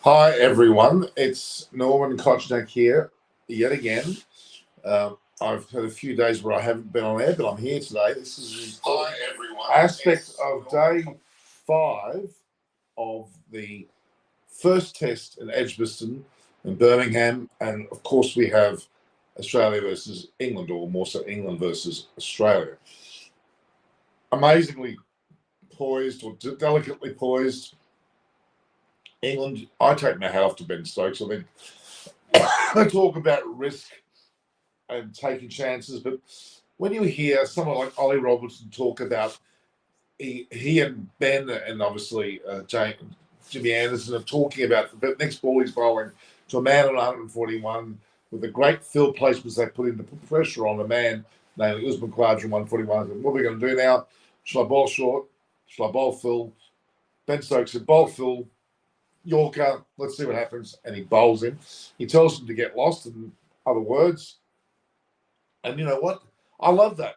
Hi, everyone. It's Norman Kochnak here yet again. I've had a few days where I haven't been on air, but I'm here today. This is an aspect of day 5 of the first test in Edgbaston in Birmingham. And of course, we have Australia versus England, or more so England versus Australia. Amazingly poised, or delicately poised. England, I take my hat off to Ben Stokes. I mean, they talk about risk and taking chances, but when you hear someone like Ollie Robertson talk about he and Ben and obviously Jimmy Anderson are talking about the next ball he's bowling to a man on 141 with the great field placements they put in to put pressure on a man, namely Usman Khawaja on 141. What are we going to do now? Shall I bowl short? Shall I bowl full? Ben Stokes said, bowl full. Yorker, let's see what happens. And he bowls him. He tells him to get lost, in other words. And you know what? I love that.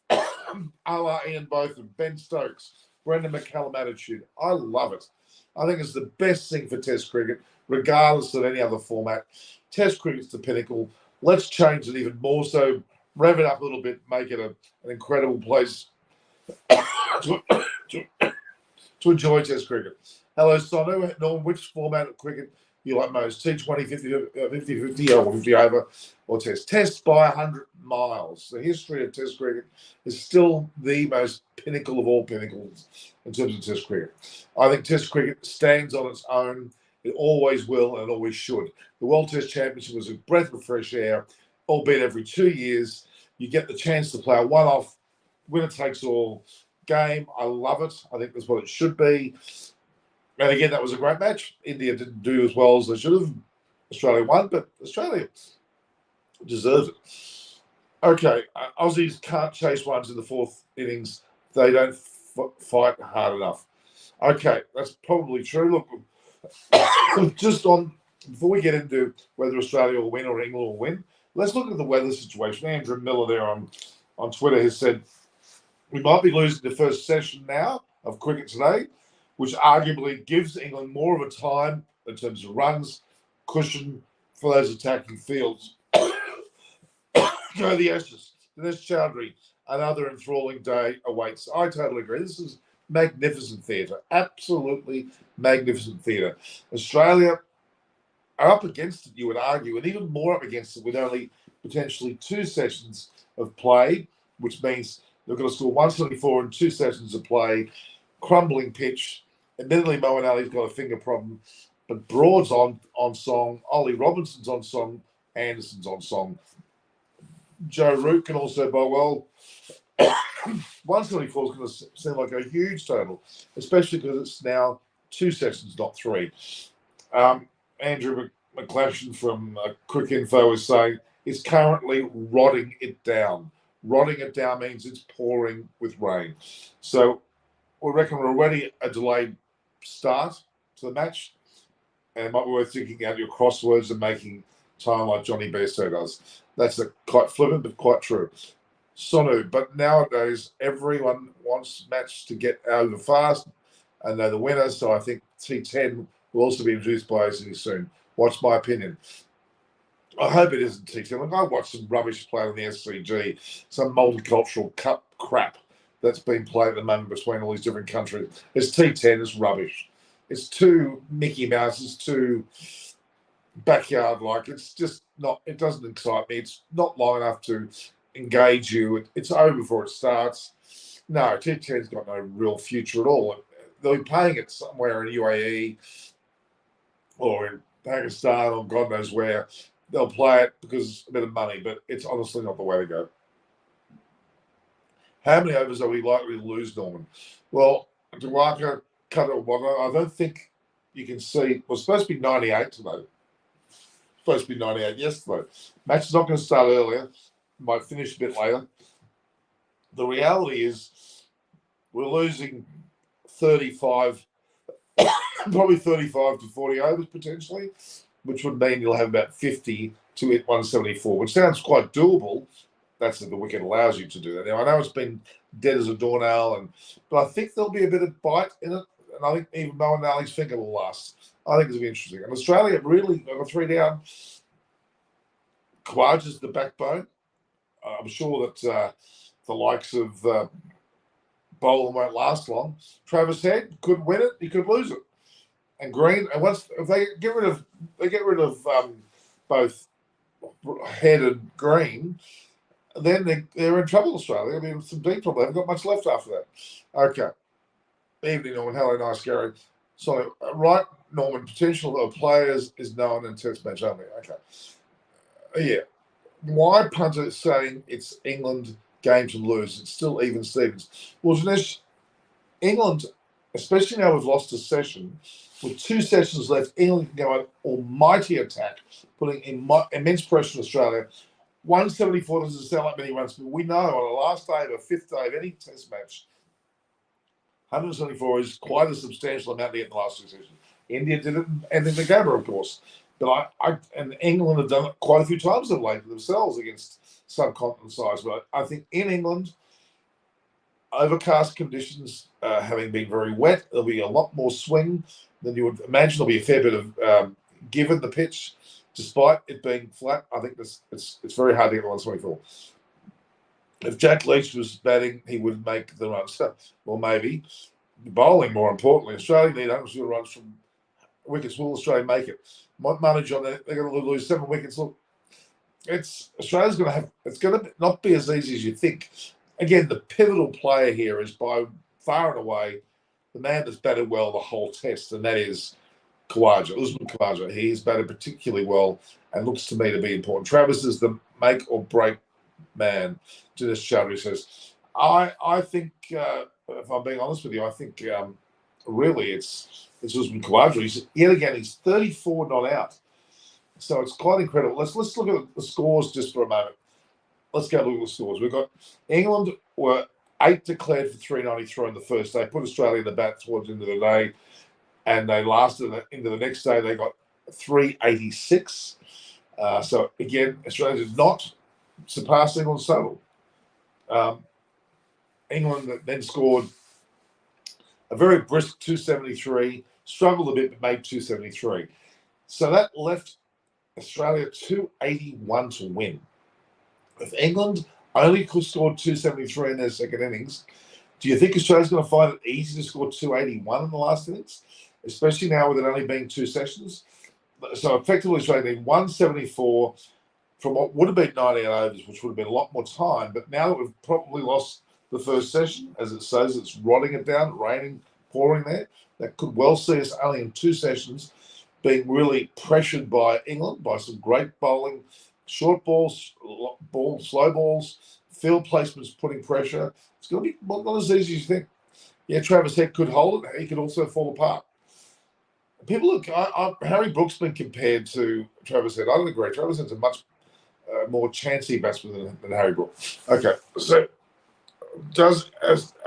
A la Ian Botham, Ben Stokes, Brendan McCallum attitude. I love it. I think it's the best thing for Test cricket, regardless of any other format. Test cricket's the pinnacle. Let's change it even more so, rev it up a little bit, make it an incredible place to enjoy Test cricket. Hello, Sonu. Norm, which format of cricket you like most? T20, 50-50 or 50 over, or Test? Test by 100 miles. The history of Test cricket is still the most pinnacle of all pinnacles in terms of Test cricket. I think Test cricket stands on its own. It always will and it always should. The World Test Championship was a breath of fresh air, albeit every 2 years. You get the chance to play a one-off, winner-takes-all game. I love it. I think that's what it should be. And again, that was a great match. India didn't do as well as they should have. Australia won, but Australia deserves it. Okay, Aussies can't chase ones in the fourth innings. They don't fight hard enough. Okay, that's probably true. Look, just on, before we get into whether Australia will win or England will win, let's look at the weather situation. Andrew Miller there on Twitter has said, we might be losing the first session now of cricket today, which arguably gives England more of a time in terms of runs, cushion for those attacking fields. Go the Ashes. Dinesh Chowdhury, another enthralling day awaits. I totally agree. This is magnificent theatre. Absolutely magnificent theatre. Australia are up against it, you would argue, and even more up against it with only potentially 2 sessions of play, which means they're going to score 174 in 2 sessions of play. Crumbling pitch. Admittedly, Moeen Ali's got a finger problem, but Broad's on song. Ollie Robinson's on song. Anderson's on song. Joe Root can also bowl well. 174 is going to seem like a huge total, especially because it's now 2 sessions, not 3. Andrew McClashen from Quick Info is saying it's currently rotting it down. Rotting it down means it's pouring with rain. So we reckon we're already a delayed start to the match, and it might be worth thinking out your crosswords and making time like Johnny Bairstow does. That's quite flippant, but quite true. Sonu, but nowadays everyone wants match to get over fast and they're the winners, so I think T10 will also be introduced by ACD soon. What's my opinion? I hope it isn't T10. Look, I watched some rubbish played on the SCG, some multicultural cup crap that's been played at the moment between all these different countries. It's T10, it's rubbish. It's too Mickey Mouse, it's too backyard-like. It's just not, it doesn't excite me. It's not long enough to engage you. It's over before it starts. No, T10's got no real future at all. They'll be playing it somewhere in UAE or in Pakistan or God knows where. They'll play it because it's a bit of money, but it's honestly not the way to go. How many overs are we likely to lose, Norman? Well, Dewaka cut it. I don't think you can see. It was supposed to be 98 today. Supposed to be 98 yesterday. Match is not going to start earlier. Might finish a bit later. The reality is we're losing 35, probably 35 to 40 overs potentially, which would mean you'll have about 50 to hit 174, which sounds quite doable. That's if the wicket allows you to do that. Now, I know it's been dead as a doornail, but I think there'll be a bit of bite in it, and I think even Moeen Ali's finger will last. I think it's going to be interesting. And Australia really got 3 down. Khawaja's the backbone. I'm sure that the likes of Boland won't last long. Travis Head could win it. He could lose it. And Green. And once if they get rid of both Head and Green, then they're in trouble. Australia. I mean, some deep trouble. They haven't got much left after that. Okay. Evening, Norman. Hello, nice Gary. So, right, Norman. Potential of players is known in test match only. Okay. Yeah. Why punter saying it's England game to lose? It's still even Stevens. Well, Janesh, England, especially now we've lost a session, with 2 sessions left, England can go on almighty attack, putting immense pressure on Australia. 174 doesn't sound like many runs, but we know on the last day of a 5th day of any test match, 174 is quite a substantial amount to get in the last 2 sessions. India did it, and then the Gabba, of course. But and England have done it quite a few times of late themselves against subcontinent sides. But I think in England, overcast conditions having been very wet, there'll be a lot more swing than you would imagine. There'll be a fair bit of given the pitch, despite it being flat. I think it's very hard to get 124. If Jack Leach was batting, he would make the runs. Well, maybe. Bowling, more importantly. Australia need 100 runs from wickets. Will Australia make it? Manage on that. They're going to lose 7 wickets. Look, Australia's going to have. It's going to not be as easy as you think. Again, the pivotal player here is by far and away the man that's batted well the whole test, and that is Khawaja, Usman Khawaja. He's batted particularly well and looks to me to be important. Travis is the make or break man. Dinesh Chowdhury says, I think, if I'm being honest with you, I think really it's Usman Khawaja. He's 34 not out. So it's quite incredible. Let's look at the scores just for a moment. Let's go look at the scores. We've got England were 8 declared for 393 on the first day, put Australia in the bat towards the end of the day, and they lasted into the next day. They got 386. So again, Australia did not surpass England's total. England then scored a very brisk 273, struggled a bit, but made 273. So that left Australia 281 to win. If England only could score 273 in their second innings, do you think Australia's going to find it easy to score 281 in the last innings, especially now with it only being 2 sessions? So effectively, Australia need 174 from what would have been 98 overs, which would have been a lot more time. But now that we've probably lost the first session, as it says, it's rotting it down, raining, pouring there. That could well see us only in 2 sessions being really pressured by England, by some great bowling, short balls, slow balls, field placements putting pressure. It's going to be not as easy as you think. Yeah, Travis Head could hold it. He could also fall apart. People look. Harry Brook's been compared to Travis Head. I don't agree. Travis Head's a much more chancy batsman than Harry Brook. Okay, so does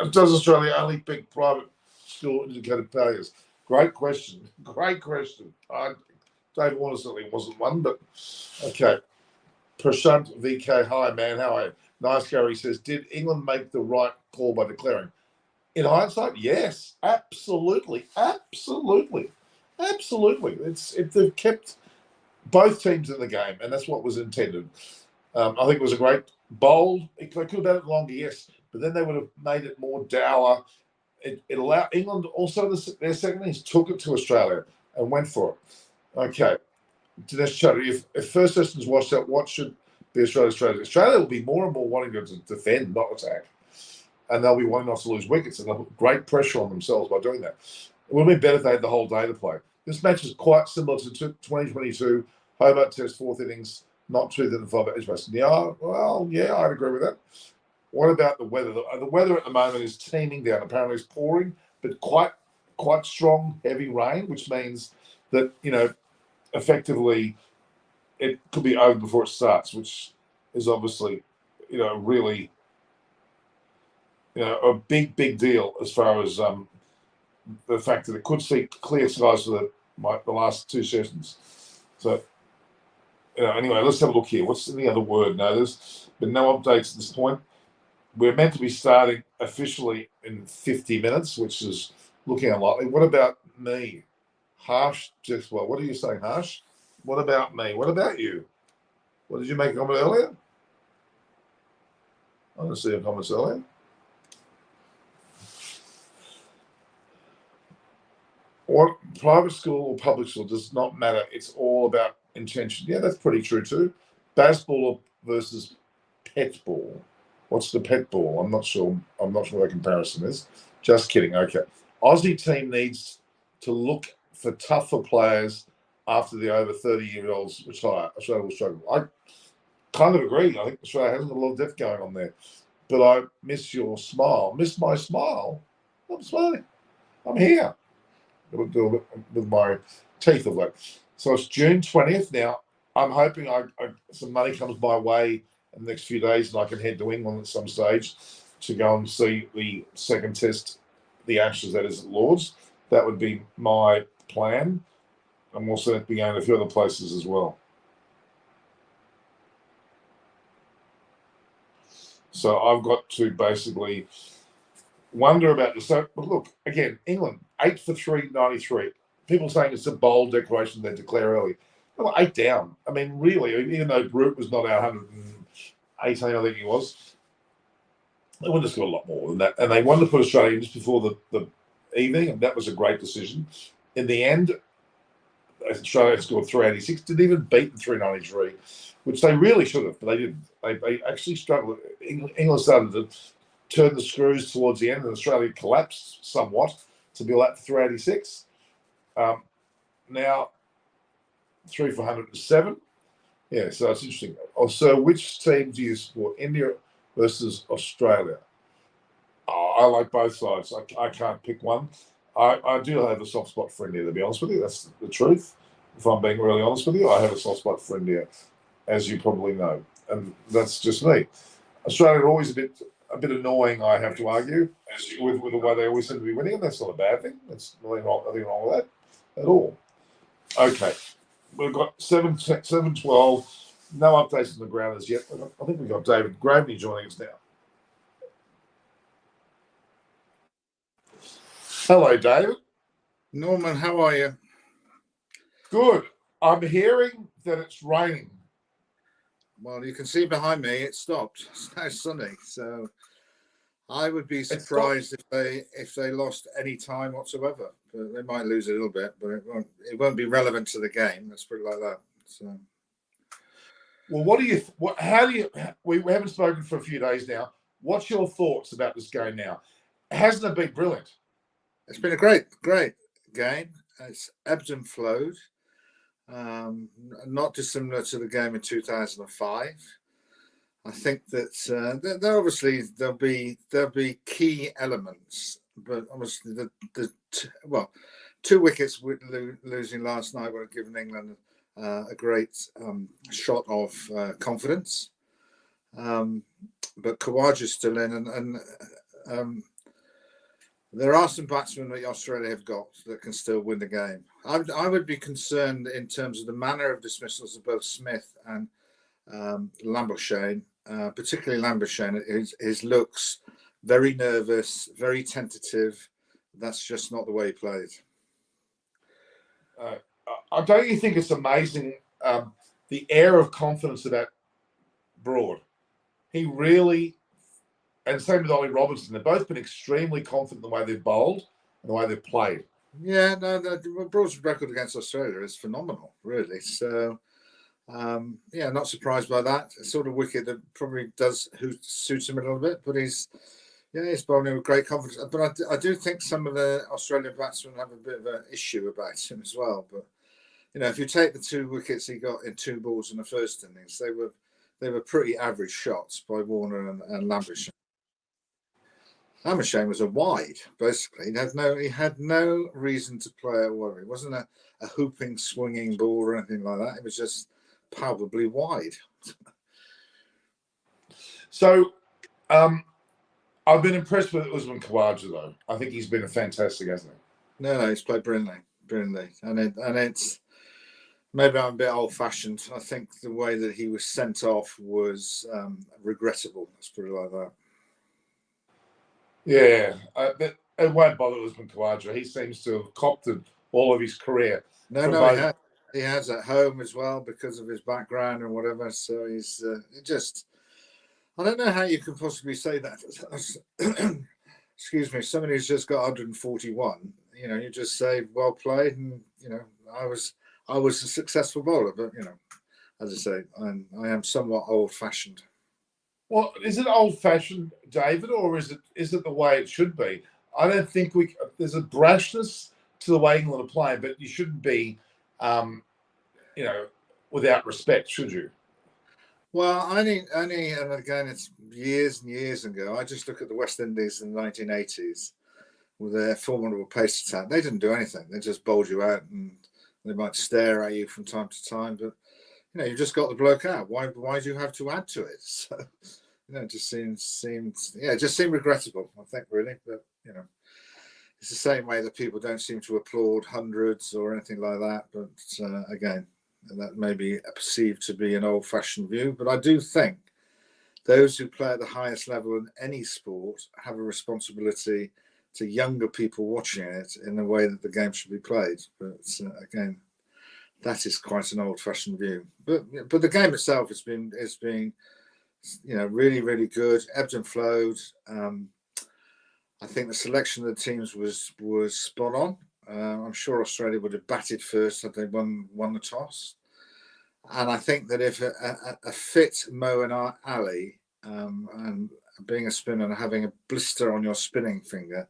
Australia only pick private school educated players? Great question. Great question. David Warner certainly wasn't one, but okay. Prashant VK, hi man, how are you? Nice Gary says, did England make the right call by declaring? In hindsight, yes, absolutely. They've kept both teams in the game, and that's what was intended. I think it was a great bold. They could have done it longer, yes, but then they would have made it more dour. It allowed England also their second innings took it to Australia and went for it. Okay. Dinesh Chowdhury, if first session's washed out, what should be Australia's strategy? Australia will be more and more wanting to defend, not attack. And they'll be wanting not to lose wickets, and they'll put great pressure on themselves by doing that. It would have been better if they had the whole day to play. This match is quite similar to 2022 Hobart Test 4th innings, not 205 at Edgbaston. Yeah, I'd agree with that. What about the weather? The weather at the moment is teeming down. Apparently it's pouring, but quite strong, heavy rain, which means that, effectively it could be over before it starts, which is obviously, really, a big deal as far as the fact that it could see clear skies for the last 2 sessions. So, anyway, let's have a look here. What's the other word? No, there's been no updates at this point. We're meant to be starting officially in 50 minutes, which is looking unlikely. What about me? Harsh, just what are you saying, Harsh? What about me? What about you? What did you make a comment earlier? I didn't see a comment earlier. What private school or public school does not matter. It's all about intention. Yeah, that's pretty true too. Baseball versus pet ball. What's the pet ball? I'm not sure. I'm not sure what the comparison is. Just kidding. Okay. Aussie team needs to look for tougher players after the over 30-year-olds retire. Australia will struggle. I kind of agree. I think Australia has got a lot of depth going on there. But I miss your smile. Miss my smile? I'm smiling. I'm here with my teeth of late. So it's June 20th now. I'm hoping some money comes my way in the next few days and I can head to England at some stage to go and see the second test, the Ashes, that is at Lords. That would be my plan. I'm also be going to a few other places as well. So I've got to basically wonder about this. So look, again, England, 8 for 393. People saying it's a bold declaration they declare early. Well, 8 down. I mean, really, even though Brute was not our 118, I think he was, they wanted to score a lot more than that. And they wanted to put Australia in just before the evening, and that was a great decision. In the end, Australia scored 386, didn't even beat the 393, which they really should have, but they didn't. They actually struggled. England started to turn the screws towards the end, and Australia collapsed somewhat to be at 386. Now, 3 for 107. Yeah, so it's interesting. So, which team do you support, India versus Australia? I like both sides. I can't pick one. I do have a soft spot for India, to be honest with you. That's the truth. If I'm being really honest with you, I have a soft spot for India, as you probably know, and that's just me. Australia are always a bit annoying, I have to argue, with the way they always seem to be winning, and that's not a bad thing. There's nothing wrong with that at all. Okay, we've got 7:12. No updates on the ground as yet. I think we've got David Graveney joining us now. Hello, David. Norman, how are you? Good. I'm hearing that it's raining. Well, you can see behind me it stopped. It's now sunny, so I would be surprised if they lost any time whatsoever. But they might lose a little bit, but it won't be relevant to the game. Let's put it like that. So, well, we haven't spoken for a few days now. What's your thoughts about this game now? Hasn't it been brilliant? It's been a great game. It's ebbed and flowed. Not dissimilar to the game in 2005. I think that there obviously there'll be key elements, but obviously the 2 wickets losing last night would have given England a great shot of confidence. But Khawaja's still in, and there are some batsmen that Australia have got that can still win the game. I would be concerned in terms of the manner of dismissals of both Smith and Lambert-Shane, particularly Lambert-Shane. His looks very nervous, very tentative. That's just not the way he played. Don't you think it's amazing the air of confidence about Broad? He really, and same with Ollie Robinson, they've both been extremely confident in the way they've bowled and the way they've played. Yeah, no, Broad's record against Australia is phenomenal, really. So, not surprised by that. A sort of wicket that probably suits him a little bit, but he's bowling with great confidence. But I do think some of the Australian batsmen have a bit of an issue about him as well. But if you take the 2 wickets he got in 2 balls in the first innings, they were pretty average shots by Warner and Lambert-Shane. Lambert-Shane was a wide, basically. He had no reason to play at wide. It wasn't a hooping, swinging ball or anything like that. It was just palpably wide. So, I've been impressed with Usman Khawaja, though. I think he's been fantastic, hasn't he? No, he's played brilliantly, and it's maybe I'm a bit old-fashioned. I think the way that he was sent off was regrettable. Let's put it like that. Yeah, it won't bother Usman Khawaja. He seems to have copped all of his career. No, From no, both. he has at home as well because of his background and whatever. So he's just. I don't know how you can possibly say that. Excuse me. Somebody who's just got 141. You know, you just say well played, and you know, I was a successful bowler, but you know, as I say, I am somewhat old-fashioned. Well, is it old-fashioned, David, or is it the way it should be? I don't think there's a brashness to the way England are playing, but you shouldn't be, you know, without respect, should you? Well, only, and again, it's years and years ago. I just look at the West Indies in the 1980s with their formidable pace attack. They didn't do anything. They just bowled you out, and they might stare at you from time to time. But you know, you just got the bloke out. Why do you have to add to it? So, you know, it just it just seemed regrettable. I think really, but you know, it's the same way that people don't seem to applaud hundreds or anything like that. But again, that may be perceived to be an old-fashioned view. But I do think those who play at the highest level in any sport have a responsibility to younger people watching it in the way that the game should be played. But again, that is quite an old-fashioned view. But the game itself has been you know, really, really good, ebbed and flowed. I think the selection of the teams was spot on. I'm sure Australia would have batted first had they won the toss. And I think that if a fit Mo and Ali, and being a spinner and having a blister on your spinning finger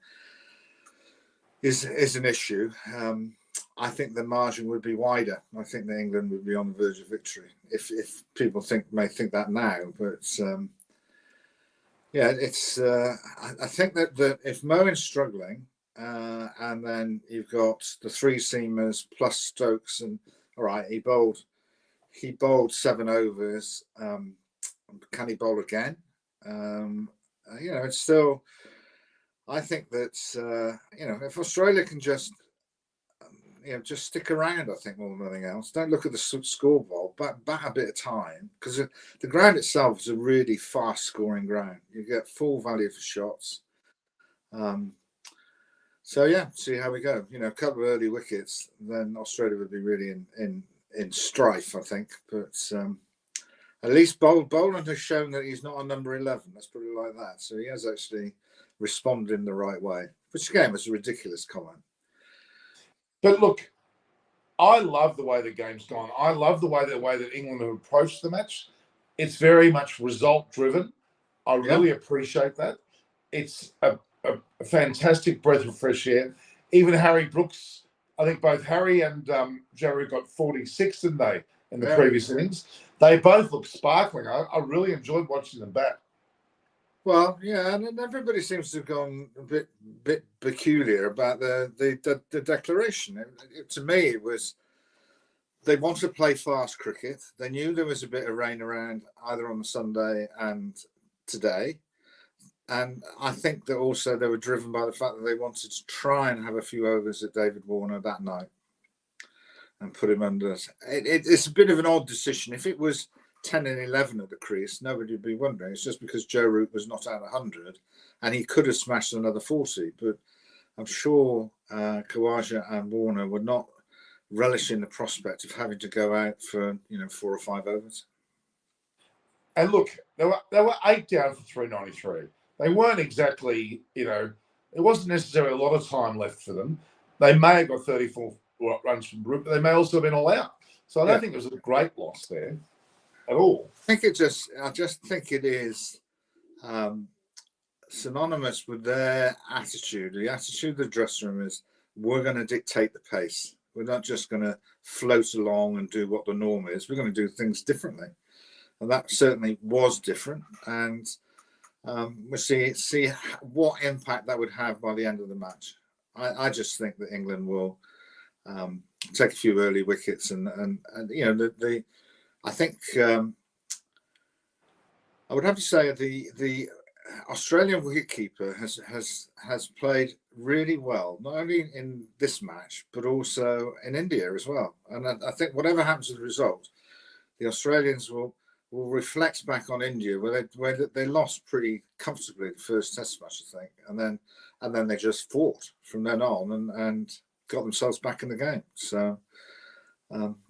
is an issue, I think the margin would be wider. I think that England would be on the verge of victory. If people may think that now, but yeah, it's. I think that if Moen's struggling, and then you've got the three seamers plus Stokes, and all right, he bowled 7 overs. Can he bowl again? You know, it's still. I think that you know, if Australia can just you know, just stick around, I think, more than anything else. Don't look at the scoreboard, but bat a bit of time, because the ground itself is a really fast scoring ground. You get full value for shots. So yeah, see how we go. You know, a couple of early wickets, then Australia would be really in strife, I think. But at least Boland has shown that he's not a number 11. Let's put it like that. So he has actually responded in the right way, which again was a ridiculous comment. But look, I love the way the game's gone. I love the way that England have approached the match. It's very much result driven. I really appreciate that. It's a fantastic breath of fresh air. Even Harry Brooks, I think both Harry and Jerry got 46, didn't they, in the previous innings? They both look sparkling. I really enjoyed watching them bat. Well, yeah, and everybody seems to have gone a bit peculiar about the declaration. To me, it was they want to play fast cricket. They knew there was a bit of rain around either on the Sunday and today. And I think that also they were driven by the fact that they wanted to try and have a few overs at David Warner that night and put him under. It's a bit of an odd decision. If it was 10 and 11 at the crease, nobody would be wondering. It's just because Joe Root was not out 100 and he could have smashed another 40. But I'm sure Khawaja and Warner were not relishing the prospect of having to go out for 4 or 5 overs. And look, they were 8 down for 393. They weren't exactly, it wasn't necessarily a lot of time left for them. They may have got 34 runs from Root, but they may also have been all out. So I don't think it was a great loss there at all. I just think it is synonymous with their attitude. The attitude of the dressing room is, we're going to dictate the pace. We're not just going to float along and do what the norm is. We're going to do things differently. And that certainly was different. And we'll see what impact that would have by the end of the match. I just think that England will take a few early wickets, and I think I would have to say the Australian wicketkeeper has played really well, not only in this match but also in India as well. And I think whatever happens to the result, the Australians will reflect back on India, where they lost pretty comfortably the first Test match, I think, and then they just fought from then on, and got themselves back in the game. So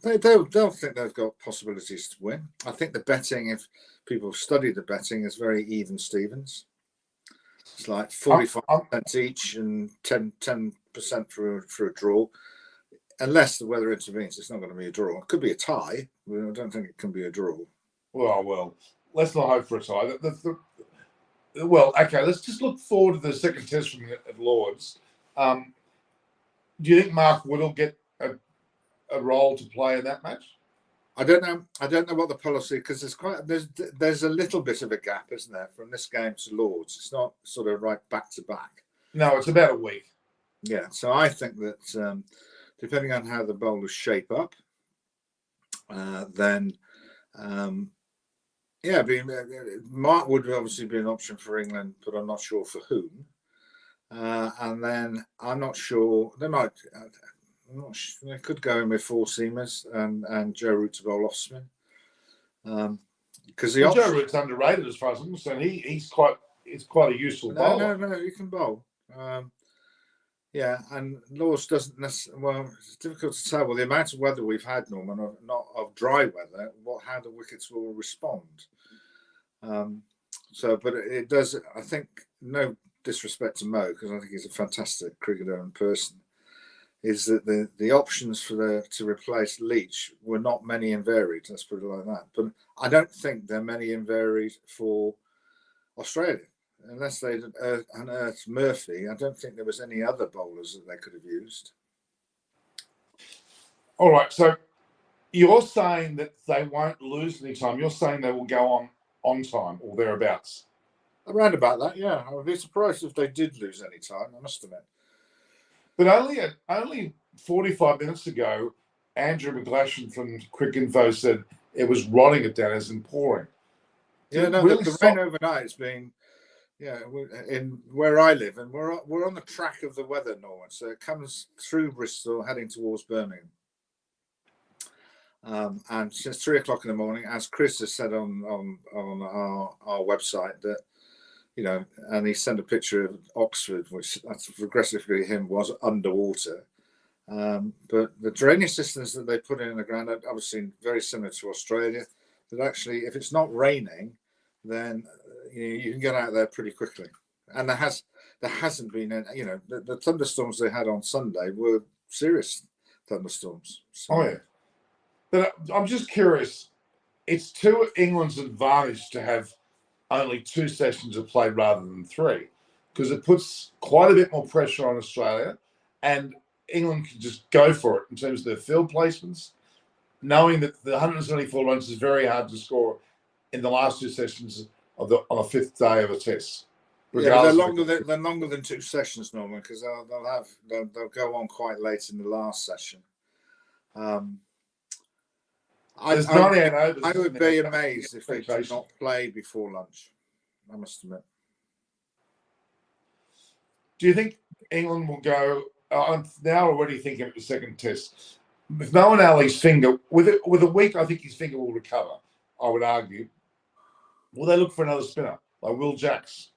they'll think they've got possibilities to win. I think the betting, if people study the betting, is very even Stevens. It's like 45% each and 10% for a draw. Unless the weather intervenes, it's not going to be a draw. It could be a tie, but I don't think it can be a draw. Well, let's not hope for a tie. Well, okay, let's just look forward to the second test from at Lords. Do you think Mark Wood will get a role to play in that match? I don't know. I don't know what the policy, because there's a little bit of a gap, isn't there, from this game to Lords? It's not sort of right back to back. No, it's about a week. Yeah, so I think that depending on how the bowlers shape up, then Mark would obviously be an option for England, but I'm not sure for whom. And then I'm not sure they might. They could go in with four seamers and Joe Root to bowl off spin. Because Joe Root's underrated as far as I'm concerned. He's quite a useful bowler. No, he can bowl. Yeah, and Lords doesn't necessarily. Well, it's difficult to tell. Well, the amount of weather we've had, Norman, of dry weather, how the wickets will respond. But it does. I think, no disrespect to Mo, because I think he's a fantastic cricketer and person, is that the options to replace Leach were not many and varied. Let's put it like that. But I don't think they're many and varied for Australia. Unless they unearthed Murphy, I don't think there was any other bowlers that they could have used. All right, so you're saying that they won't lose any time. You're saying they will go on time or thereabouts. Around about that, yeah. I would be surprised if they did lose any time, I must admit. But only 45 minutes ago, Andrew McGlashan from Quick Info said it was rotting at Danners and pouring. Yeah, no, really the rain overnight has been. Yeah, in where I live, and we're on the track of the weather, Norman. So it comes through Bristol, heading towards Birmingham. And since 3 o'clock in the morning, as Chris has said on our website, that and he sent a picture of Oxford, which that's progressively him was underwater. But the drainage systems that they put in the ground are obviously very similar to Australia. That actually, if it's not raining, then you can get out there pretty quickly. And there hasn't been any, the thunderstorms they had on Sunday were serious thunderstorms. So. Oh yeah, but I'm just curious. It's to England's advantage to have only 2 sessions of play rather than 3, because it puts quite a bit more pressure on Australia, and England can just go for it in terms of their field placements, knowing that the 174 runs is very hard to score in the last 2 sessions on the 5th day of a test. Yeah, they're longer than 2 sessions, Norman, because they'll go on quite late in the last session. I would be amazed if they did not play before lunch. I must admit. Do you think England will go? I'm now already thinking of the second test. With Moeen Ali's finger, with a week, I think his finger will recover. I would argue. Will they look for another spinner like Will Jacks?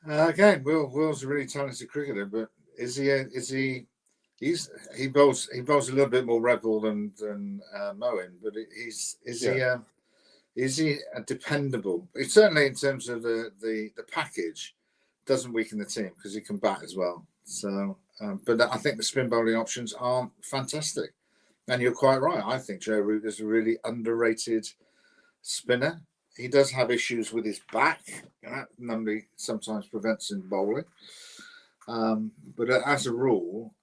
Again, Will's a really talented cricketer, but is he? He bowls a little bit more rebel than Moeen, but is he a dependable? It's certainly in terms of the package doesn't weaken the team because he can bat as well. So, but I think the spin bowling options aren't fantastic, and you're quite right. I think Joe Root is a really underrated spinner. He does have issues with his back, and that normally sometimes prevents him bowling. But as a rule,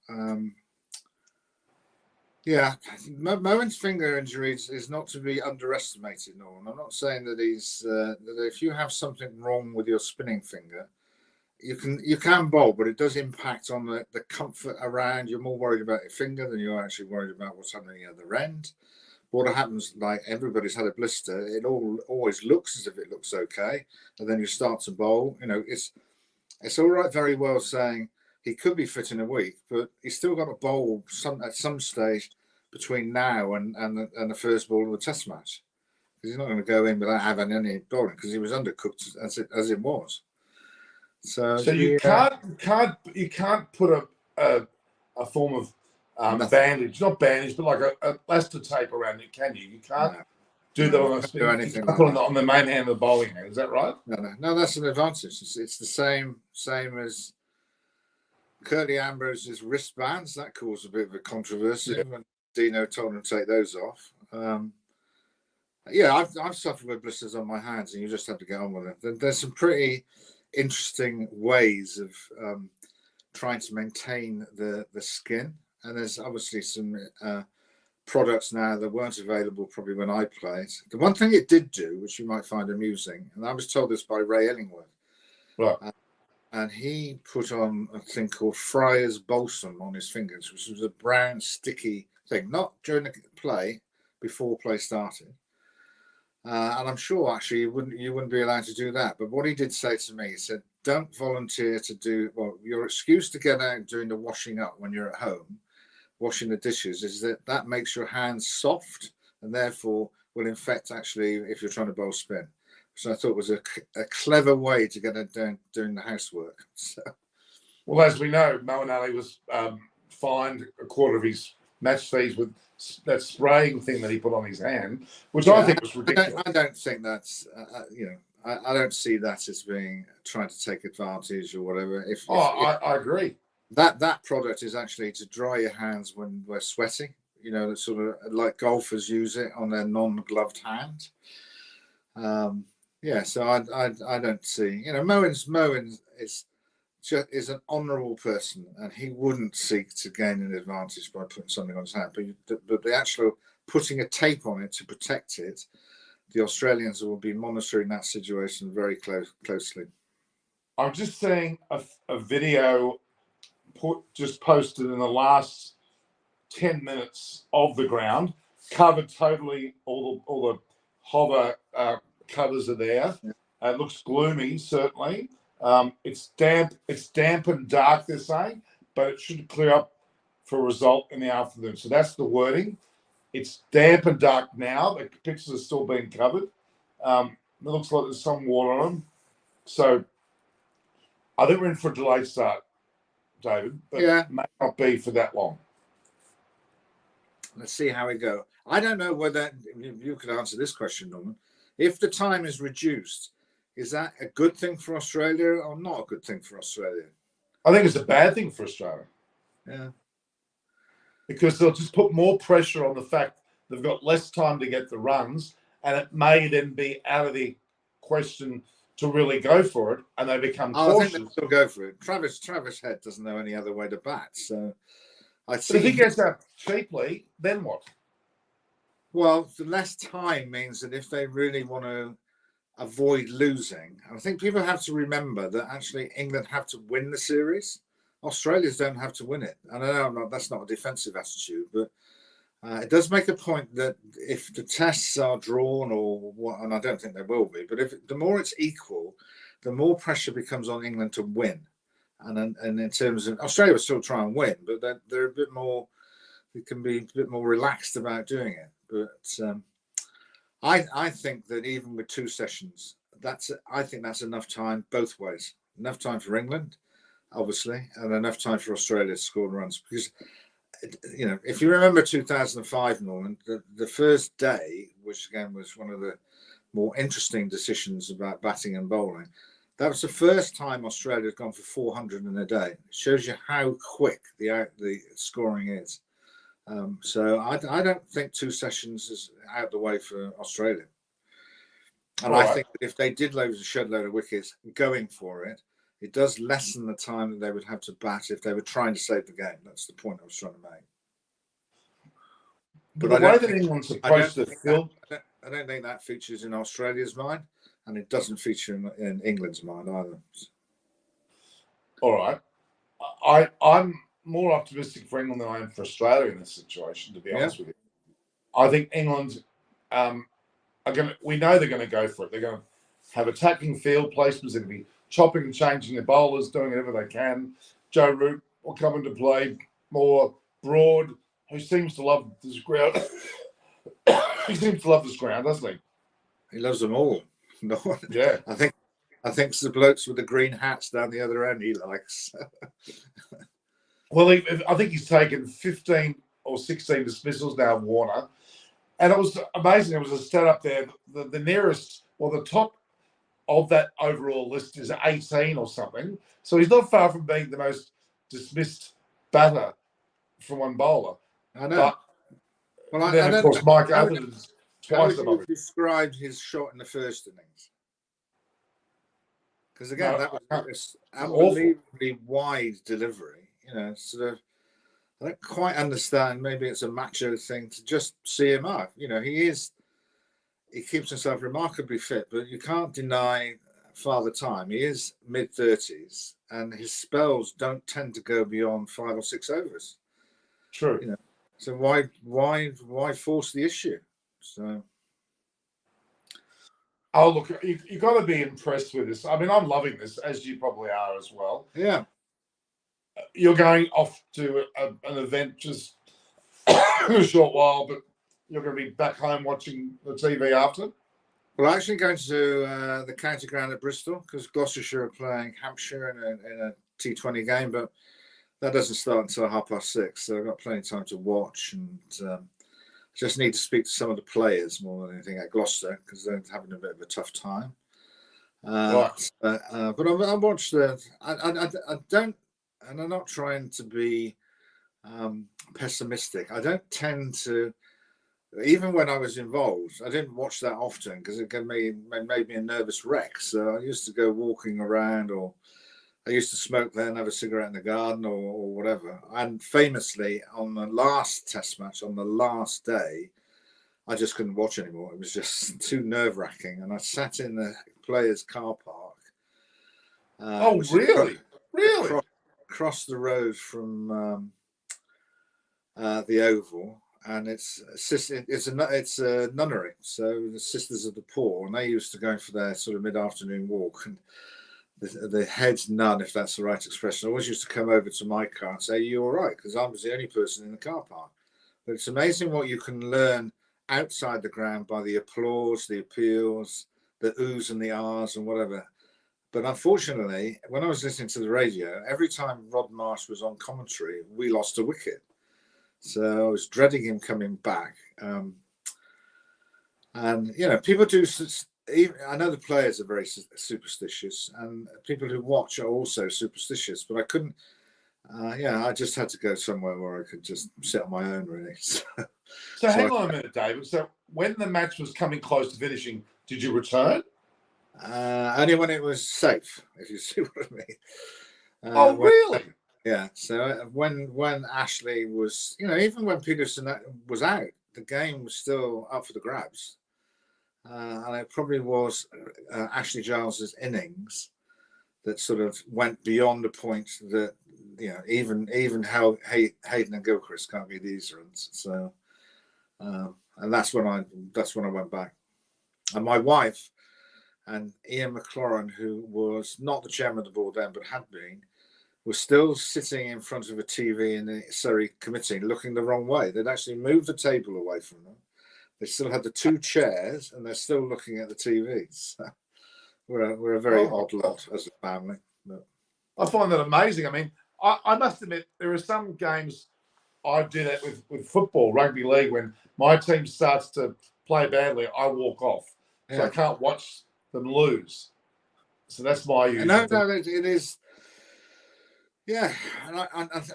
Moen's finger injury is not to be underestimated. No, I'm not saying that that if you have something wrong with your spinning finger, you can bowl, but it does impact on the comfort around. You're more worried about your finger than you're actually worried about what's happening at the other end. What happens, like everybody's had a blister, it always looks as if it looks okay, and then you start to bowl. It's all right, very well saying he could be fit in a week, but he's still got to bowl at some stage between now and the first ball of the Test match, because he's not going to go in without having any bowling because he was undercooked as it was. So you can't put a form of Nothing. bandage, not bandage, but like a plaster tape around it, can you? You can't No, do that on a can't spin. do You anything can't like put it that. on the main hand of the bowling hand. Is that right? No, that's an advantage. It's the same as Curly Ambrose's wristbands. That caused a bit of a controversy when Dino told him to take those off. Yeah, I've suffered with blisters on my hands, and you just have to get on with it. There's some pretty interesting ways of trying to maintain the skin, and there's obviously some products now that weren't available probably when I played. The one thing it did do, which you might find amusing, and I was told this by Ray Ellingworth, Right. and he put on a thing called Friar's Balsam on his fingers, which was a brown sticky thing, not during the play, before play started. And I'm sure actually you wouldn't be allowed to do that. But what he did say to me, he said, "Don't volunteer to do well. Your excuse to get out doing the washing up when you're at home, washing the dishes, is that makes your hands soft and therefore will infect actually if you're trying to bowl spin." So I thought it was a clever way to get it doing the housework. So. Well, as we know, Moeen Ali was fined a quarter of his match fees with that spraying thing that he put on his hand, which I think was ridiculous. I don't think that's I don't see that as being trying to take advantage or whatever. I agree. That product is actually to dry your hands when we're sweating. You know, that sort of like golfers use it on their non-gloved hand. Yeah, so I don't see. You know, Moen is an honourable person, and he wouldn't seek to gain an advantage by putting something on his hand. But the actual putting a tape on it to protect it, the Australians will be monitoring that situation very closely. I'm just seeing a video just posted in the last 10 minutes of the ground, covered totally. All the hover covers are there. Yeah. It looks gloomy, certainly. It's damp. It's damp and dark, they're saying, but it should clear up for a result in the afternoon. So that's the wording. It's damp and dark now. The pictures are still being covered. It looks like there's some water on them. So I think we're in for a delayed start, David, but it may not be for that long. Let's see how we go. I don't know whether you could answer this question, Norman. If the time is reduced, is that a good thing for Australia or not a good thing for Australia? I think it's a bad thing for Australia. Yeah. Because they'll just put more pressure on the fact they've got less time to get the runs, and it may then be out of the question to really go for it, and they become cautious. I think they'll go for it. Travis Head doesn't know any other way to bat, so I see. But if he gets out cheaply, then what? Well, the less time means that if they really want to avoid losing, I think people have to remember that actually England have to win the series. Australians don't have to win it. And I know that's not a defensive attitude, but it does make a point that if the tests are drawn or what, and I don't think they will be, but if the more it's equal, the more pressure becomes on England to win. And in terms of Australia will still try and win, but they're a bit more. They can be a bit more relaxed about doing it. But I think that even with 2 sessions, I think that's enough time both ways. Enough time for England, obviously, and enough time for Australia to score runs. Because, you know, if you remember 2005, Norman, the first day, which again was one of the more interesting decisions about batting and bowling, that was the first time Australia had gone for 400 in a day. It shows you how quick the scoring is. So I don't think 2 sessions is out the way for Australia. And I think that if they did shed a load of wickets going for it, it does lessen the time that they would have to bat if they were trying to save the game. That's the point I was trying to make. But the way that England's supposed to feel, I don't think that features in Australia's mind, and it doesn't feature in England's mind either. All right, I'm more optimistic for England than I am for Australia in this situation, to be honest with you. I think England we know they're going to go for it. They're going to have attacking field placements. They're going to be chopping and changing their bowlers, doing whatever they can. Joe Root will come into play more. Broad, who seems to love this ground. He seems to love this ground, doesn't he? He loves them all. No, yeah. I think it's the blokes with the green hats down the other end he likes. Well, I think he's taken 15 or 16 dismissals now, Warner. And it was amazing. There was a stat up there. The nearest, well, the top of that overall list is 18 or something. So he's not far from being the most dismissed batter from one bowler. I know. But Well, then, I of don't course, Mike how, Atherton's how twice would the you most. describe his shot in the first innings? Because again, No, that was this awful. unbelievably wide delivery. You know, sort of. I don't quite understand. Maybe it's a macho thing to just see him out. You know, he keeps himself remarkably fit, but you can't deny Father Time. He is mid-30s, and his spells don't tend to go beyond 5 or 6 overs. True. You know, so why force the issue? So. Oh, look, you've got to be impressed with this. I mean, I'm loving this, as you probably are as well. Yeah. You're going off to an event just in a short while, but you're going to be back home watching the TV after. Well, actually going to the county ground at Bristol because Gloucestershire are playing Hampshire in a T20 game, but that doesn't start until 6:30, so I've got plenty of time to watch and just need to speak to some of the players more than anything at Gloucester because they're having a bit of a tough time. Right. But I watched the. I don't, and I'm not trying to be pessimistic. I don't tend to. Even when I was involved, I didn't watch that often because it made me a nervous wreck. So I used to go walking around, or I used to smoke there and have a cigarette in the garden, or whatever. And famously, on the last Test match, on the last day, I just couldn't watch anymore. It was just too nerve-wracking, and I sat in the players' car park. Oh, really? Really? Across the road from the Oval. And it's a nunnery, so the Sisters of the Poor, and they used to go for their sort of mid-afternoon walk. And the head nun, if that's the right expression, always used to come over to my car and say, "Are you all right?" Because I was the only person in the car park. But it's amazing what you can learn outside the ground by the applause, the appeals, the oohs and the ahs and whatever. But unfortunately, when I was listening to the radio, every time Rod Marsh was on commentary, we lost a wicket. So I was dreading him coming back. And, you know, people do, I know the players are very superstitious and people who watch are also superstitious, but I couldn't, I just had to go somewhere where I could just sit on my own, really. So hang on a minute, David. So when the match was coming close to finishing, did you return? Only when it was safe, if you see what I mean. Really? Yeah. So when Ashley was, you know, even when Peterson was out, the game was still up for the grabs, and it probably was Ashley Giles's innings that sort of went beyond the point that, you know, even how Hayden and Gilchrist can't be these runs. So, and that's when I went back, and my wife and Ian McLaurin, who was not the chairman of the board then but had been, was still sitting in front of a TV in the Surrey committee looking the wrong way. They'd actually moved the table away from them. They still had the 2 chairs and they're still looking at the TV. So we're a very odd lot as a family. But I find that amazing. I mean, I must admit, there are some games I do that with football, rugby league, when my team starts to play badly, I walk off. So I can't watch them lose. So that's my usual no, it is. Yeah, and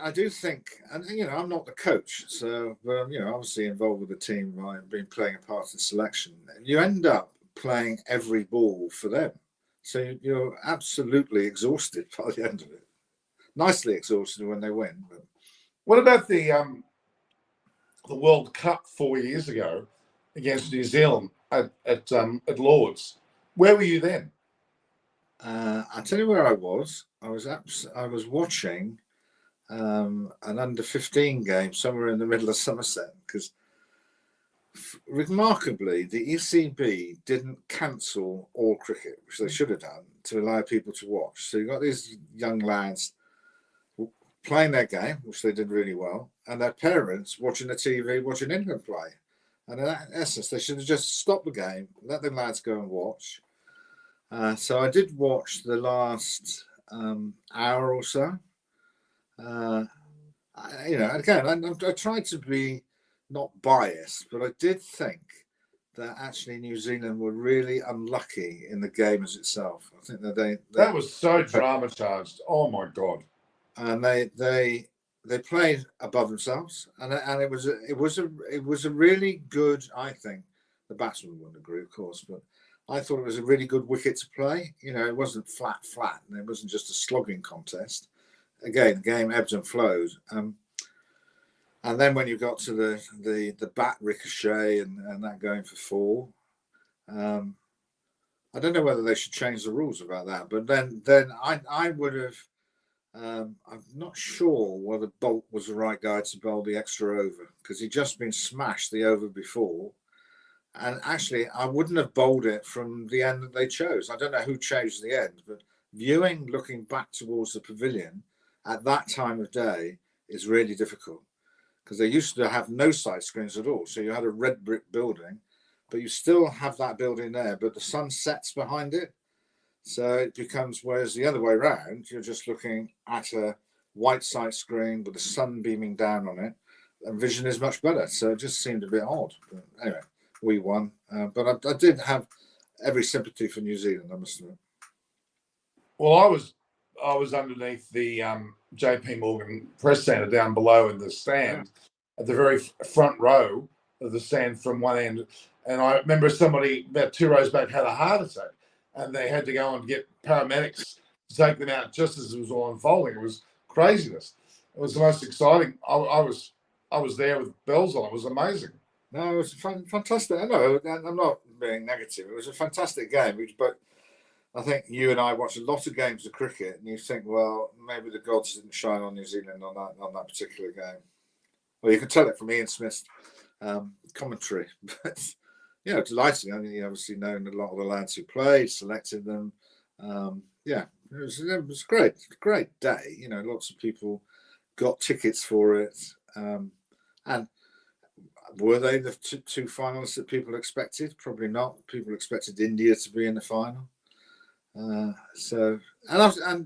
I do think, and you know, I'm not the coach, so but I'm, you know, obviously involved with the team. I've been playing a part in selection. You end up playing every ball for them, so you're absolutely exhausted by the end of it. Nicely exhausted when they win. But. What about the World Cup 4 years ago against New Zealand at Lord's? Where were you then? I'll tell you where I was. I was watching an under-15 game somewhere in the middle of Somerset because, remarkably, the ECB didn't cancel all cricket, which they should have done, to allow people to watch. So you've got these young lads playing their game, which they did really well, and their parents watching the TV, watching England play. And in essence, they should have just stopped the game, let the lads go and watch. So I did watch the last hour or so. again, I tried to be not biased, but I did think that actually New Zealand were really unlucky in the game as itself. I think that that was so drama charged. Oh my god! And they played above themselves, and it was a really good. I think the batsmen wouldn't agree, of course, but I thought it was a really good wicket to play. It wasn't flat, and it wasn't just a slogging contest. Again, the game ebbs and flows. And then when you got to the bat ricochet and that going for four, I don't know whether they should change the rules about that. But then I would have. I'm not sure whether Bolt was the right guy to bowl the extra over because he'd just been smashed the over before. And actually, I wouldn't have bowled it from the end that they chose. I don't know who chose the end, but looking back towards the pavilion at that time of day is really difficult because they used to have no side screens at all. So you had a red brick building, but you still have that building there, but the sun sets behind it. So it becomes, whereas the other way around, you're just looking at a white side screen with the sun beaming down on it, and vision is much better. So it just seemed a bit odd. But anyway, we won. But I did have every sympathy for New Zealand, I must admit. Well, I was underneath the J.P. Morgan press centre down below in the stand, at the very front row of the stand from one end, and I remember somebody about 2 rows back had a heart attack, and they had to go and get paramedics to take them out just as it was all unfolding. It was craziness. It was the most exciting. I was there with bells on. It was amazing. No, it was fantastic. I know, I'm not being negative. It was a fantastic game, but I think you and I watched a lot of games of cricket, and you think, well, maybe the gods didn't shine on New Zealand on that particular game. Well, you can tell it from Ian Smith's commentary, but delighting. I mean, you obviously known a lot of the lads who played, selected them. It was great day. Lots of people got tickets for it, and were they the two finalists that people expected? Probably not. People expected India to be in the final. And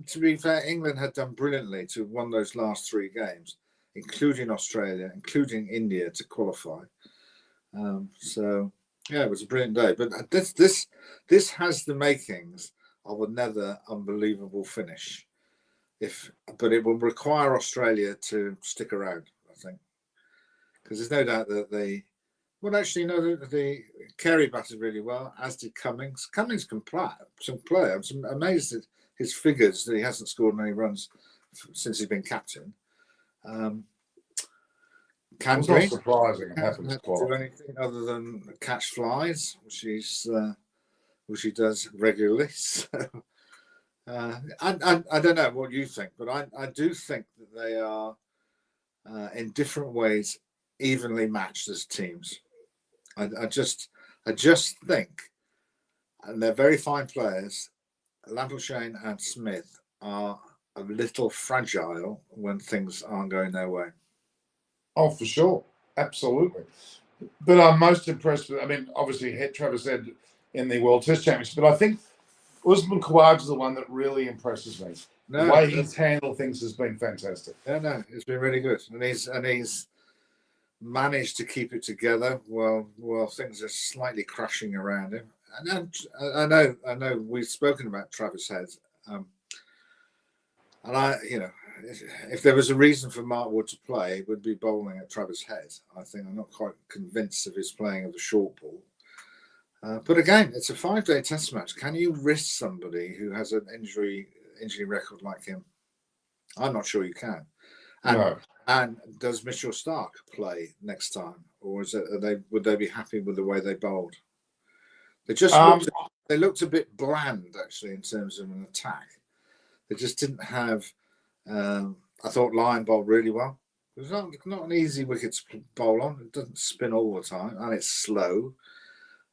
to be fair, England had done brilliantly to have won those last 3 games, including Australia, including India, to qualify. It was a brilliant day. But this has the makings of another unbelievable finish. But it will require Australia to stick around, I think, because there's no doubt that they Carey batted really well, as did Cummings. Cummings can play. I'm amazed at his figures that he hasn't scored many runs since he's been captain. It's not surprising. It happens quite. Do anything other than catch flies, which he does regularly. So, I don't know what you think, but I do think that they are in different ways evenly matched as teams. I just think, and they're very fine players. Lampleshane and Smith are a little fragile when things aren't going their way. Oh, for sure, absolutely. But I'm most impressed with. I mean, obviously, Travis Head in the World Test Championship, but I think Usman Khawaja is the one that really impresses me. The way he's handled things has been fantastic. No, it's been really good, and he's managed to keep it together while things are slightly crashing around him. And I know we've spoken about Travis Head, and if there was a reason for Mark Wood to play, it would be bowling at Travis Head. I think I'm not quite convinced of his playing of the short ball. But again, it's a 5-day test match. Can you risk somebody who has an injury record like him? I'm not sure you can. And does Mitchell Stark play next time, or would they be happy with the way they bowled? They just looked a bit bland, actually, in terms of an attack. They just didn't have. I thought Lyon bowled really well. It was not an easy wicket to bowl on. It doesn't spin all the time, and it's slow.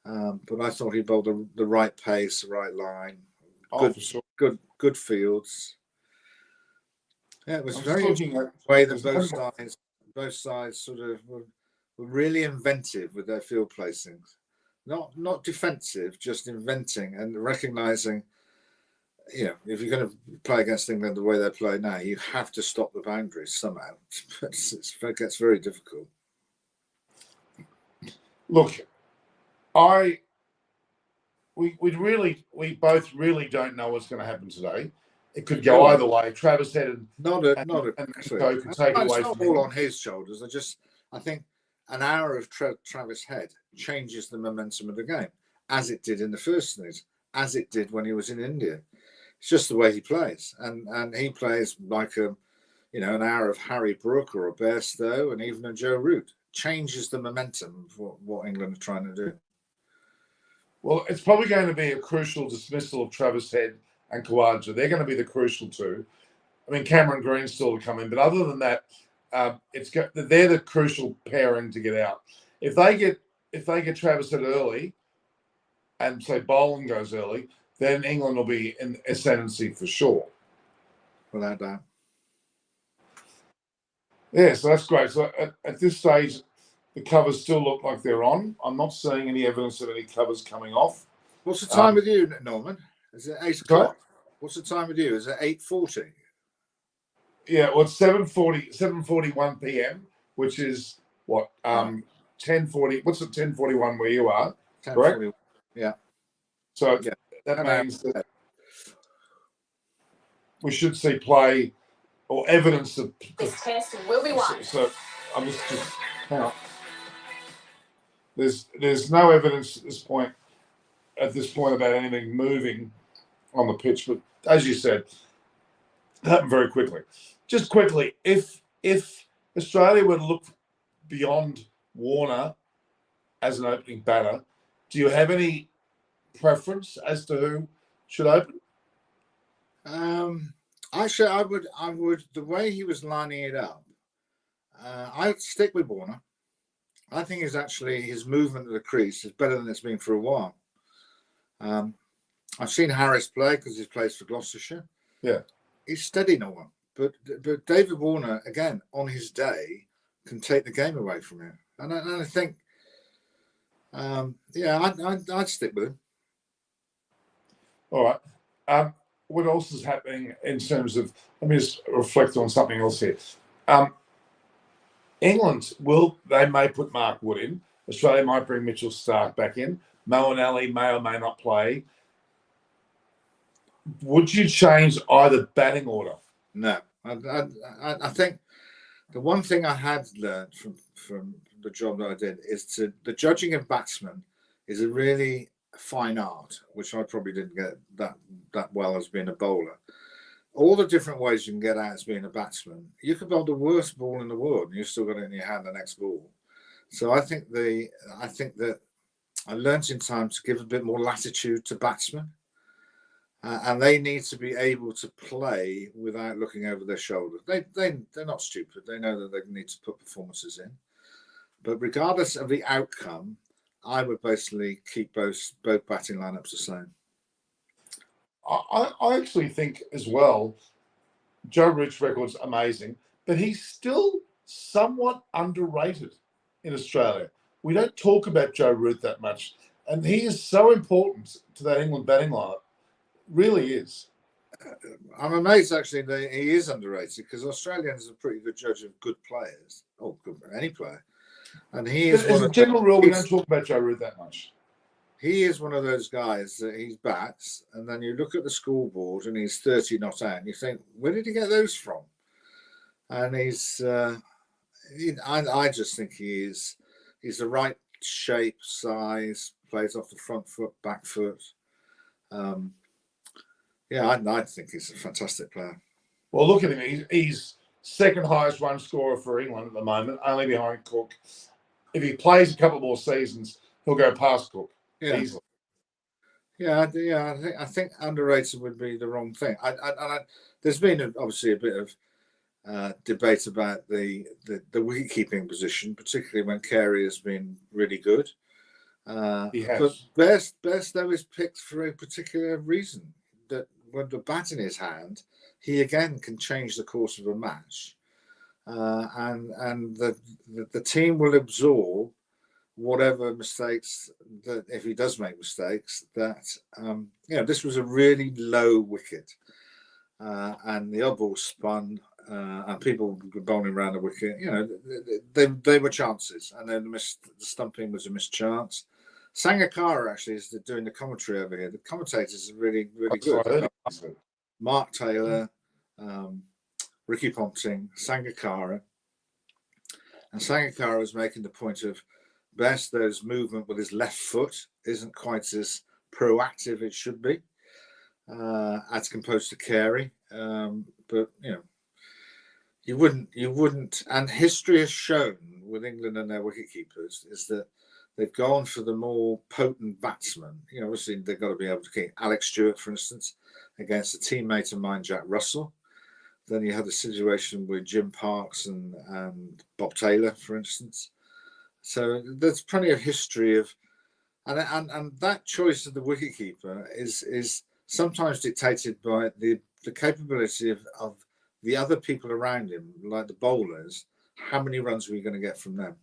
But I thought he bowled the right pace, the right line. Good fields. Yeah, it was very interesting the way that both sides sort of were really inventive with their field placings. Not defensive, just inventing and recognizing if you're going to play against England the way they play now, you have to stop the boundaries somehow. It gets very difficult. Look, we both really don't know what's going to happen today. It could go either way. Travis Head and clue. could take it away It's from not all him. on his shoulders. I think an hour of Travis Head changes the momentum of the game, as it did in the first innings, as it did when he was in India. It's just the way he plays, and he plays like an hour of Harry Brook or a Bairstow and even a Joe Root. Changes the momentum of what England are trying to do. Well, it's probably going to be a crucial dismissal of Travis Head and Khawaja. They're going to be the crucial two. I mean, Cameron Green's still to come in, but other than that, they're the crucial pairing to get out. If they get Travis Head early, and say Boland goes early, then England will be in ascendancy for sure. Without doubt. Yeah, so that's great. So at this stage, the covers still look like they're on. I'm not seeing any evidence of any covers coming off. What's the time with you, Norman? Is it 8 o'clock? Sorry? What's the time with you? Is it 8:40? Yeah, well, it's 7:41 p.m., which is what 10:40. What's it 10:41 where you are? 10:40. Correct. Yeah. So that means that we should see play or evidence of this test will be won. So I'm just hang on. There's no evidence at this point about anything moving on the pitch, but as you said, it happened very quickly. Just quickly, if Australia were to look beyond Warner as an opening batter, do you have any preference as to who should open? Actually, I would. The way he was lining it up, I'd stick with Warner. I think his movement of the crease is better than it's been for a while. I've seen Harris play because he plays for Gloucestershire. Yeah, he's steady no one. But David Warner, again, on his day, can take the game away from him. And I think, I'd stick with him. All right. What else is happening in terms of? Let me just reflect on something else here. England may put Mark Wood in. Australia might bring Mitchell Starc back in. Moeen Ali may or may not play. Would you change either batting order? No, I think the one thing I had learned from the job that I did is the judging of batsmen is a really fine art, which I probably didn't get that well as being a bowler. All the different ways you can get out as being a batsman. You could bowl the worst ball in the world and you've still got it in your hand the next ball. So I think that I learned in time to give a bit more latitude to batsmen. And they need to be able to play without looking over their shoulder. They're not stupid. They know that they need to put performances in. But regardless of the outcome, I would basically keep both batting lineups the same. I actually think as well, Joe Root's record's amazing, but he's still somewhat underrated in Australia. We don't talk about Joe Root that much, and he is so important to that England batting lineup. Really is. I'm amazed actually that he is underrated because Australians are a pretty good judge of good players, or good any player. And he is. As a general rule, we don't talk about Joe Root that much. He is one of those guys that he bats, and then you look at the scoreboard and he's 30 not out, and you think, where did he get those from? And I just think he's the right shape, size, plays off the front foot, back foot. I think he's a fantastic player. Well, look at him. He's second highest run scorer for England at the moment, only behind Cook. If he plays a couple more seasons, he'll go past Cook easily. I think underrated would be the wrong thing. There's been obviously a bit of debate about the wicket-keeping position, particularly when Carey has been really good. He has. But Bairstow is picked for a particular reason, that with the bat in his hand, he again can change the course of a match. And the team will absorb whatever mistakes that if he does make mistakes, that this was a really low wicket, and the odd ball spun, and people were bowling around the wicket. They were chances, and then the stumping was a missed chance. Sangakkara actually is doing the commentary over here. The commentators are really, really good. Mark Taylor, Ricky Ponting, Sangakkara. And Sangakkara was making the point of Bairstow's movement with his left foot isn't quite as proactive it should be, as composed to Carey. But you wouldn't. And history has shown with England and their wicketkeepers is that they've gone for the more potent batsmen. Obviously they've got to be able to keep Alex Stewart, for instance, against a teammate of mine, Jack Russell. Then you had a situation with Jim Parks and Bob Taylor, for instance. So there's plenty of history of, and that choice of the wicketkeeper is sometimes dictated by the capability of the other people around him, like the bowlers. How many runs are we going to get from them?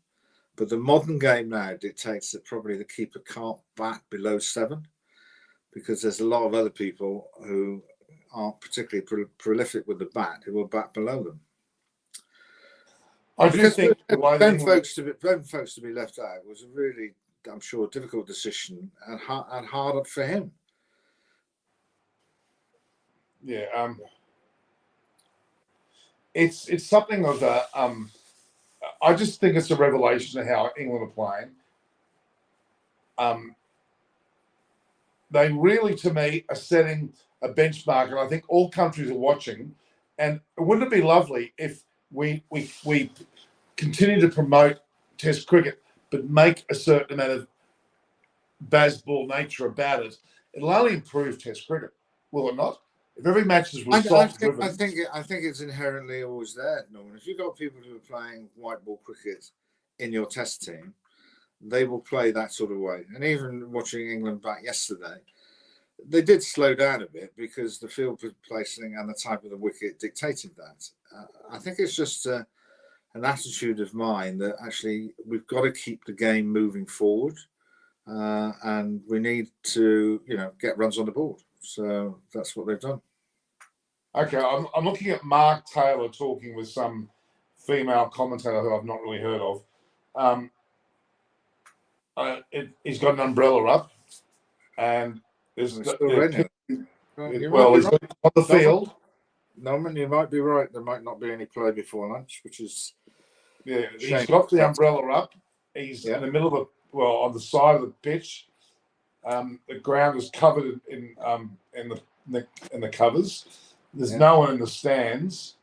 But the modern game now dictates that probably the keeper can't bat below 7, because there's a lot of other people who aren't particularly prolific with the bat who will bat below them. I do think Ben Folks to be left out was a really, I'm sure, difficult decision and hard for him. Yeah, it's something of a. I just think it's a revelation of how England are playing. They really, to me, are setting a benchmark, and I think all countries are watching. And wouldn't it be lovely if we continue to promote Test cricket, but make a certain amount of baseball nature about it? It'll only improve Test cricket, will it not? If every match is result-driven, I think it's inherently always there, Norman. If you've got people who are playing white ball cricket in your Test team, they will play that sort of way. And even watching England back yesterday, they did slow down a bit because the field placing and the type of the wicket dictated that. I think it's just an attitude of mine that actually we've got to keep the game moving forward, and we need to, get runs on the board. So that's what they've done. Okay, I'm looking at Mark Taylor talking with some female commentator who I've not really heard of. He's got an umbrella up, and there's he's on the field. Norman, you might be right. There might not be any play before lunch, which is he's got the umbrella up. He's in the middle of on the side of the pitch. The ground is covered in the covers. There's no one in the stands,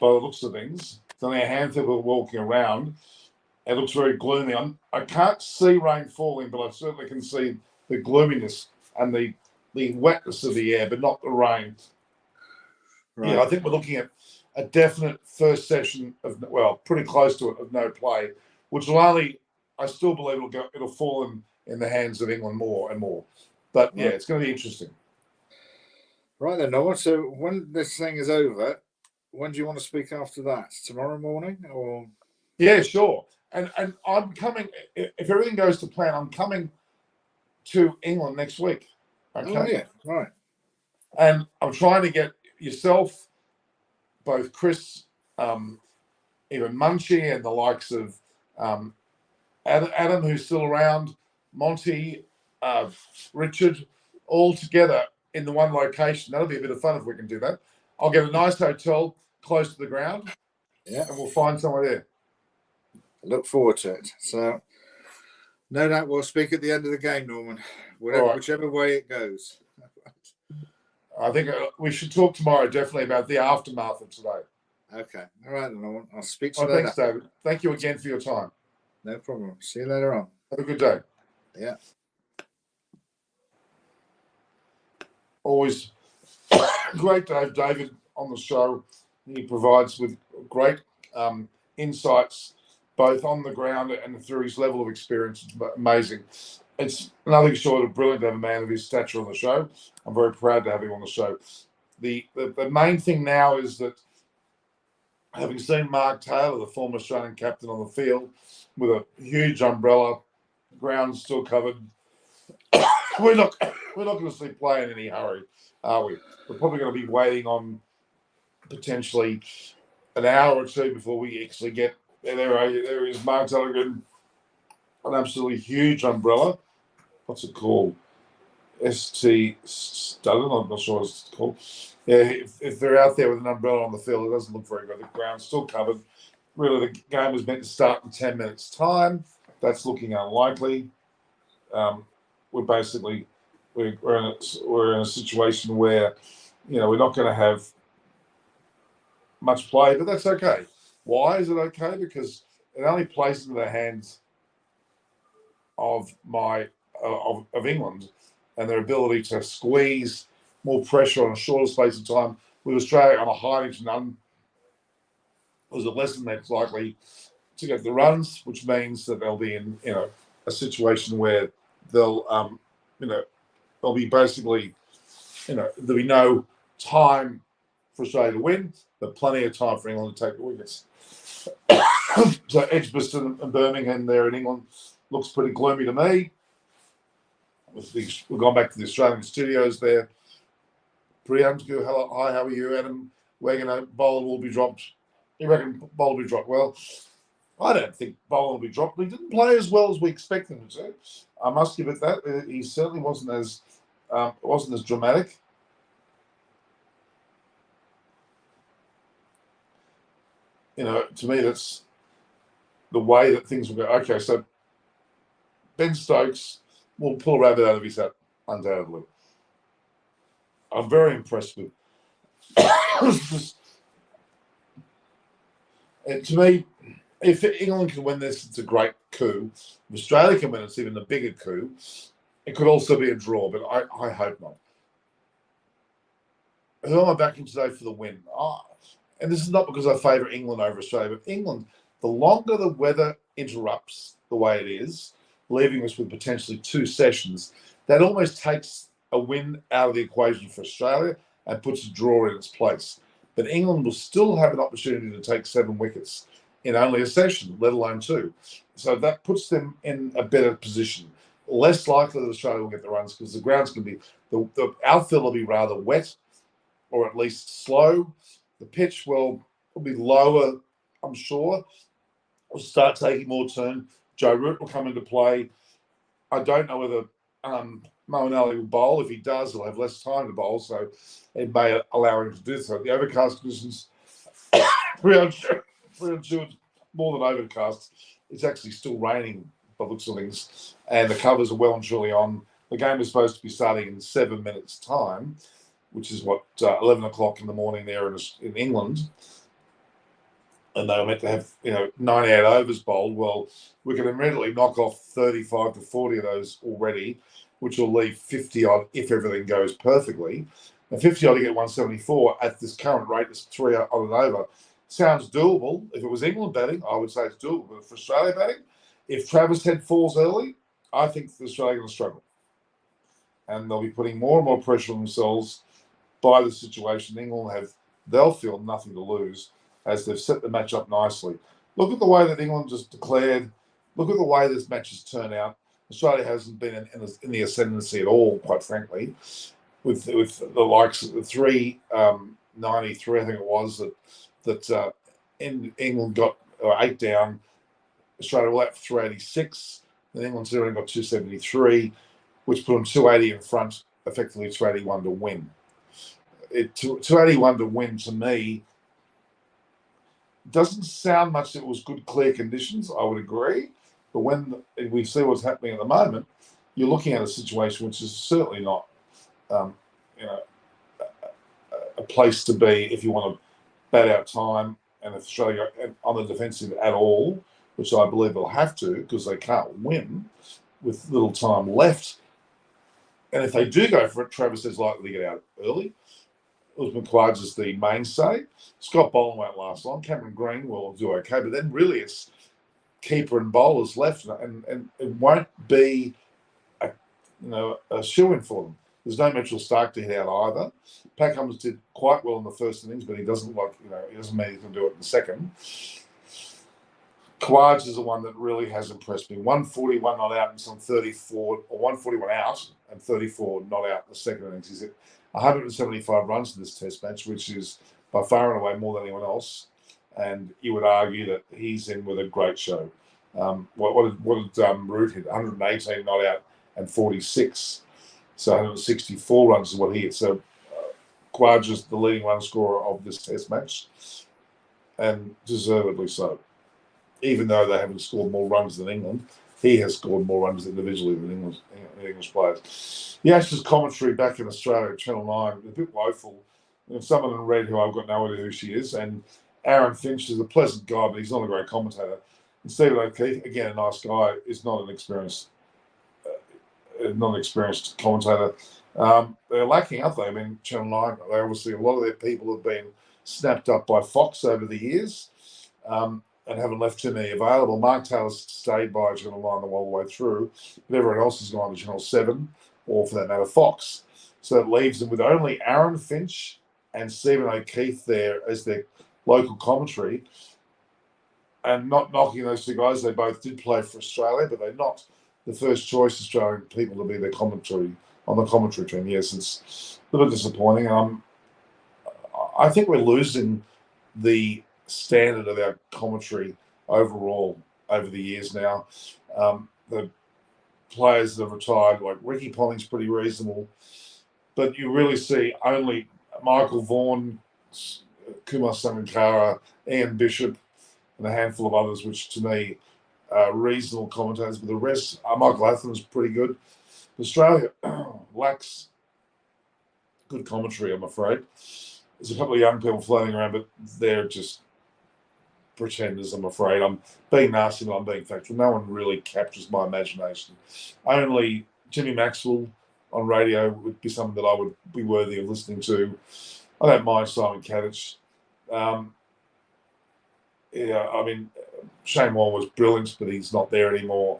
by the looks of things. There's only a handful of people walking around. It looks very gloomy. I can't see rain falling, but I certainly can see the gloominess and the wetness of the air, but not the rain. Right. Yeah, I think we're looking at a definite first session of, pretty close to it, of no play, which will only, I still believe it'll fall in the hands of England more and more. But yeah, it's going to be interesting. Right then, Noah. So when this thing is over, when do you want to speak after that? Tomorrow morning or? Yeah, sure. And I'm coming, if everything goes to plan, I'm coming to England next week. Okay. Oh, yeah, right. And I'm trying to get yourself, both Chris, even Munchie, and the likes of Adam, who's still around, Monty, Richard, all together in the one location. That'll be a bit of fun if we can do that. I'll get a nice hotel close to the ground, and we'll find somewhere there. Look forward to it. So, no doubt we'll speak at the end of the game, Norman, whichever way it goes. I think we should talk tomorrow, definitely, about the aftermath of today. Okay. All right, Norman. I'll speak to you later. Thanks, David. Thank you again for your time. No problem. See you later on. Have a good day. Yeah. Always great to have David on the show. He provides with great insights, both on the ground and through his level of experience. It's amazing. It's nothing short of brilliant to have a man of his stature on the show. I'm very proud to have him on the show. The main thing now is that, having seen Mark Taylor, the former Australian captain, on the field with a huge umbrella Ground's still covered. we're not going to see play in any hurry, are we? We're probably going to be waiting on potentially an hour or two before we actually get there is Mark Telegram, an absolutely huge umbrella. What's it called? ST Studden, I'm not sure what it's called. Yeah, if they're out there with an umbrella on the field, it doesn't look very good. The ground's still covered. Really, the game was meant to start in 10 minutes' time. That's looking unlikely. We're basically we're in a situation where we're not going to have much play, but that's okay. Why is it okay? Because it only plays into the hands of of England and their ability to squeeze more pressure on a shorter space of time. With Australia on a hiding to none, was a lesson that's likely to get the runs, which means that they'll be in a situation where they'll they'll be basically there'll be no time for Australia to win, but plenty of time for England to take the wickets. So Edgbaston and Birmingham there in England looks pretty gloomy to me. We've gone back to the Australian studios there. Priyanka, hello, hi, how are you, Adam? We're going to bowler will be dropped. You reckon bowler will be dropped? Well, I don't think bowler will be dropped. He didn't play as well as we expected him to. I must give it that. He certainly wasn't as dramatic. To me, that's the way that things will go. Okay, so Ben Stokes will pull a rabbit out of his hat, undoubtedly. I'm very impressed with. To me, if England can win this, it's a great coup. If Australia can win, it's even a bigger coup. It could also be a draw, but I hope not. Who am I backing today for the win? And this is not because I favour England over Australia, but England, the longer the weather interrupts the way it is, leaving us with potentially 2 sessions, that almost takes a win out of the equation for Australia and puts a draw in its place. But England will still have an opportunity to take 7 wickets in only a session, let alone 2. So that puts them in a better position. Less likely that Australia will get the runs because the ground's going to be, the outfield will be rather wet or at least slow. The pitch will be lower, I'm sure. We'll start taking more turn. Joe Root will come into play. I don't know whether Moeen Ali will bowl. If he does, he'll have less time to bowl, so it may allow him to do so. The overcast conditions, pretty unsure it's more than overcast. It's actually still raining by the looks of things, and the covers are well and truly on. The game is supposed to be starting in 7 minutes' time, which is 11 o'clock in the morning there in England. And they were meant to have 98 overs bowled. Well, we can immediately knock off 35 to 40 of those already, which will leave 50 odd if everything goes perfectly. And 50 odd to get 174 at this current rate is 3 odd and over. Sounds doable. If it was England batting, I would say it's doable. But for Australia batting, if Travis Head falls early, I think Australia are going to struggle. And they'll be putting more and more pressure on themselves by the situation. They'll feel nothing to lose as they've set the match up nicely. Look at the way that England just declared. Look at the way this match has turned out. Australia hasn't been in the ascendancy at all, quite frankly, with the likes of the 393, I think it was, that England got 8 down. Australia were at 386, and England only got 273, which put them 280 in front, effectively 281 to win. 281 to win to me doesn't sound much that it was good, clear conditions. I would agree. But when we see what's happening at the moment, you're looking at a situation which is certainly not, a place to be if you want to bat out time. And if Australia on the defensive at all, which I believe they'll have to because they can't win with little time left. And if they do go for it, Travis is likely to get out early. Usman Khawaja is the mainstay. Scott Boland won't last long. Cameron Green will do okay, but then really it's keeper and bowlers left, and it won't be a shoe-in for them. There's no Mitchell Stark to hit out either. Pat Cummins did quite well in the first innings, but he doesn't mean he can do it in the second. Kawaj is the one that really has impressed me. 141 not out and some 34, or 141 out and 34 not out in the second innings. He's at 175 runs in this Test match, which is by far and away more than anyone else. And you would argue that he's in with a great show. What did Root hit? 118 not out and 46. So 164 runs is what he hit. So Kawaj is the leading run scorer of this Test match, and deservedly so. Even though they haven't scored more runs than England, he has scored more runs individually than English players. The Ashes commentary back in Australia at Channel 9, a bit woeful. Some of them read who I've got no idea who she is, and Aaron Finch is a pleasant guy, but he's not a great commentator. And Stephen O'Keefe, again, a nice guy, is not an experienced commentator. They're lacking, aren't they? I mean, Channel 9, they obviously, a lot of their people have been snapped up by Fox over the years. And haven't left too many available. Mark Taylor's stayed by Channel 9 the whole way through, but everyone else has gone to Channel 7, or for that matter, Fox. So it leaves them with only Aaron Finch and Stephen O'Keefe there as their local commentary. And not knocking those two guys, they both did play for Australia, but they're not the first choice Australian people to be their commentary on the commentary team. Yes, it's a little disappointing. I think we're losing the standard of our commentary overall over the years now. The players that have retired, like Ricky Polling's pretty reasonable, but you really see only Michael Vaughan, Kumar Sangakkara, Ian Bishop, and a handful of others, which to me are reasonable commentators, but the rest, Michael Atherton's pretty good. Australia lacks good commentary, I'm afraid. There's a couple of young people floating around, but they're just pretenders, I'm afraid. I'm being nasty, but I'm being factual. No one really captures my imagination. Only Jimmy Maxwell on radio would be something that I would be worthy of listening to. I don't mind Simon Kadich. Yeah, I mean, Shane Warne was brilliant, but he's not there anymore.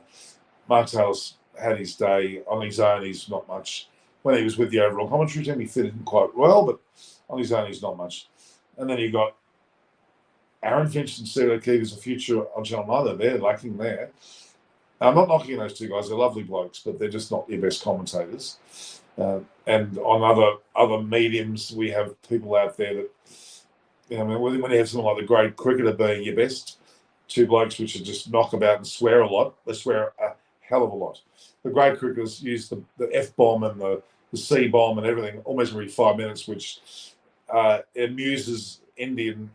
Mark Taylor's had his day. On his own, he's not much. When he was with the overall commentary team, he fitted in quite well, but on his own, he's not much. And then you got Aaron Finch and Stephen O'Keefe as a future on Channel 9. They're lacking there. I'm not knocking those two guys. They're lovely blokes, but they're just not your best commentators. And on other mediums, we have people out there that, you know, I mean, when you have someone like the great cricketer being your best, two blokes which are just knock about and swear a lot. They swear a hell of a lot. The great cricketers use the F-bomb and the C-bomb and everything almost every 5 minutes, which amuses Indian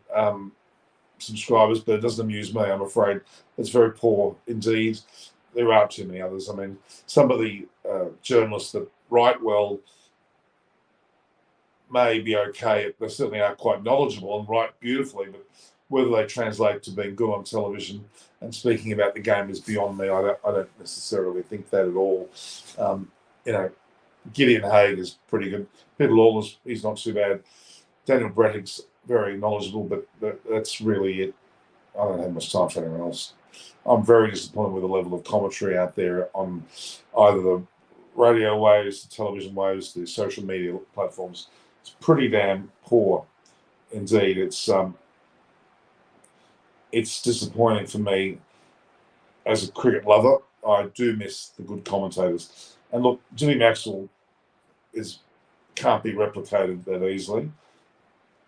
subscribers, but it doesn't amuse me, I'm afraid. It's very poor indeed. There are too many others. I mean, some of the journalists that write well may be okay. They certainly are quite knowledgeable and write beautifully, but whether they translate to being good on television and speaking about the game is beyond me. I don't necessarily think that at all. You know, Gideon Haig is pretty good. Peter Lawless, he's not too bad. Daniel Brettig's very knowledgeable, but that's really it. I don't have much time for anyone else. I'm very disappointed with the level of commentary out there on either the radio waves, the television waves, the social media platforms. It's pretty damn poor indeed. It's disappointing for me as a cricket lover. I do miss the good commentators. And look, Jimmy Maxwell can't be replicated that easily.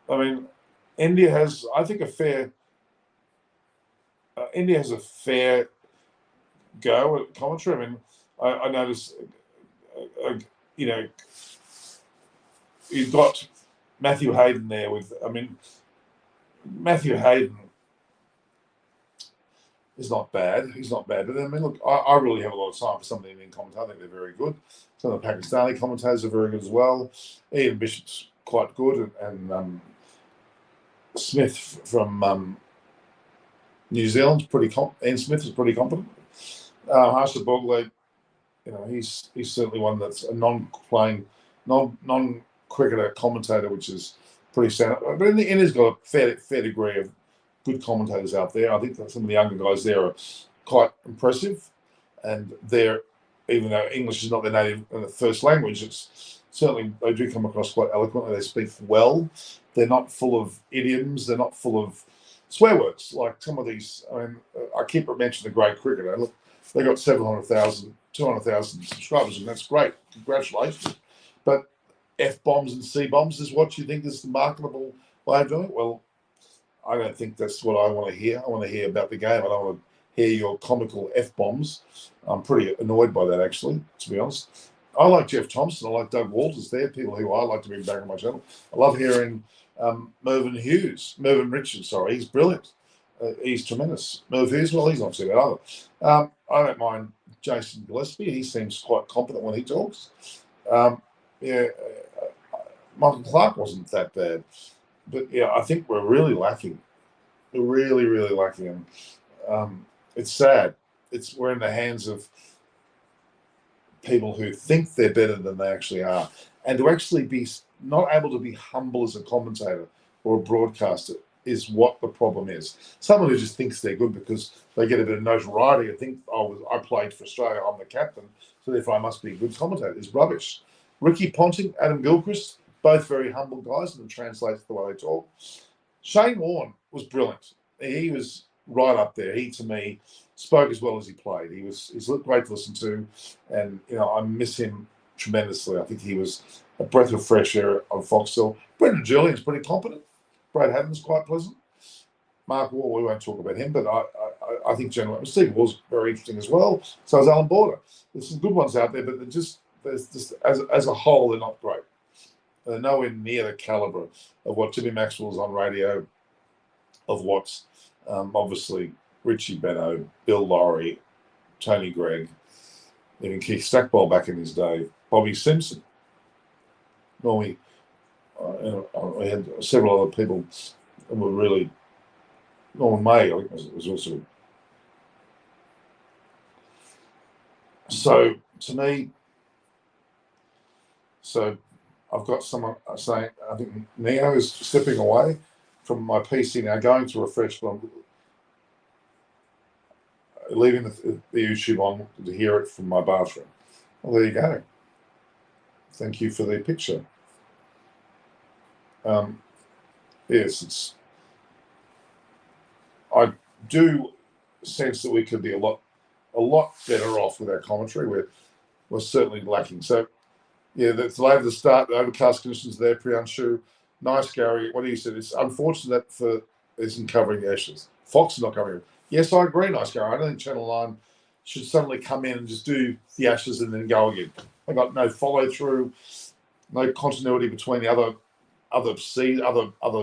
I mean, India has, I think, India has a fair go at commentary. I mean, I noticed, you know, you've got Matthew Hayden there Matthew Hayden is not bad. He's not bad. But I mean, look, I really have a lot of time for some of the Indian commentators. I think they're very good. Some of the Pakistani commentators are very good as well. Ian Bishop's quite good. And Smith from New Zealand's Ian Smith is pretty competent. Harsha Bogle, you know, he's certainly one that's a non-playing, non-cricketer commentator, which is pretty standard. But India's got a fair degree of good commentators out there. I think that some of the younger guys there are quite impressive, and even though English is not their native first language, it's certainly they do come across quite eloquently. They speak well. They're not full of idioms. They're not full of swear words. Like some of these, I mean, I keep mentioning the great cricketer. Look, they got 700,000, 200,000 subscribers, and that's great. Congratulations. But F bombs and C bombs is what you think is the marketable way of doing it? Well, I don't think that's what I want to hear. I want to hear about the game. I don't want to hear your comical F bombs. I'm pretty annoyed by that, actually, to be honest. I like Jeff Thompson. I like Doug Walters. They're people who I like to bring back on my channel. I love hearing Mervyn Richards, sorry. He's brilliant. He's tremendous. Merv Hughes, well, he's not too bad either. I don't mind Jason Gillespie. He seems quite competent when he talks. Yeah, Michael Clark wasn't that bad. But yeah, I think we're really lacking. We're really, really lacking. And it's sad. We're in the hands of people who think they're better than they actually are. And to actually be not able to be humble as a commentator or a broadcaster is what the problem is. Someone who just thinks they're good because they get a bit of notoriety and think, oh, I played for Australia, I'm the captain, so therefore I must be a good commentator, is rubbish. Ricky Ponting, Adam Gilchrist, both very humble guys, and it translates the way they talk. Shane Warne was brilliant. He was right up there. He, to me, spoke as well as he played. He's great to listen to, and I miss him tremendously. I think he was a breath of fresh air on Foxtel. Brendan Julian's pretty competent. Brad Haddon's quite pleasant. Mark Wall, we won't talk about him, but I think generally Steve Wall's very interesting as well. So is Alan Border. There's some good ones out there, but there's just as a whole, they're not great. They're nowhere near the caliber of what Jimmy Maxwell's on radio, of what's obviously Richie Benaud, Bill Laurie, Tony Gregg, even Keith Stackpole back in his day, Bobby Simpson. Normally, we had several other people that were really. Norman May, I think, was also. So to me, I've got someone saying, I think Neo is stepping away from my PC now, going to refresh, but I'm leaving the YouTube on to hear it from my bathroom. Well, there you go. Thank you for the picture. Yes, I do sense that we could be a lot better off with our commentary. We're certainly lacking. So, yeah, that's late at the start. The overcast conditions there, Priyanshu. Nice, Gary. What do you say? It's unfortunate for isn't covering the Ashes. Fox is not covering it. Yes, I agree, nice, Gary. I don't think Channel 9 should suddenly come in and just do the Ashes and then go again. They got no follow through, no continuity between the other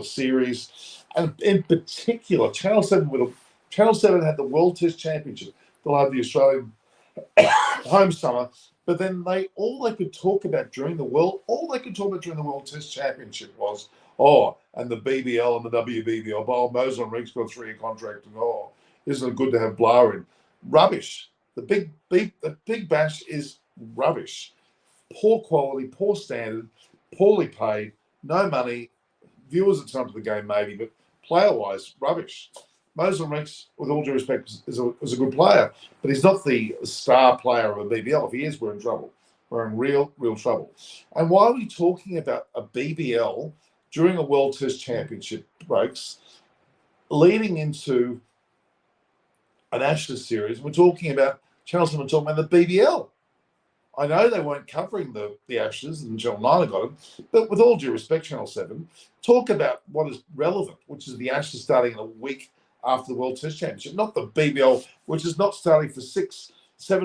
series, and in particular, Channel 7 had the World Test Championship. They'll have the Australian home summer, but then all they could talk about during the World Test Championship was and the BBL and the WBBL. Mozambique's got a 3-year contract, and isn't it good to have Blair in? Rubbish. The Big Bash is rubbish. Poor quality, poor standard, poorly paid, no money. Viewers at some of the game maybe, but player-wise, rubbish. Mozambique, with all due respect, is a good player, but he's not the star player of a BBL. If he is, we're in trouble. We're in real trouble. And why are we talking about a BBL during a World Test Championship breaks, leading into an Ashes series? We're talking about Channel 7 talking about the BBL. I know they weren't covering the Ashes, and Channel 9 got them, but with all due respect, Channel 7, talk about what is relevant, which is the Ashes starting in a week after the World Test Championship, not the BBL, which is not starting for 6-7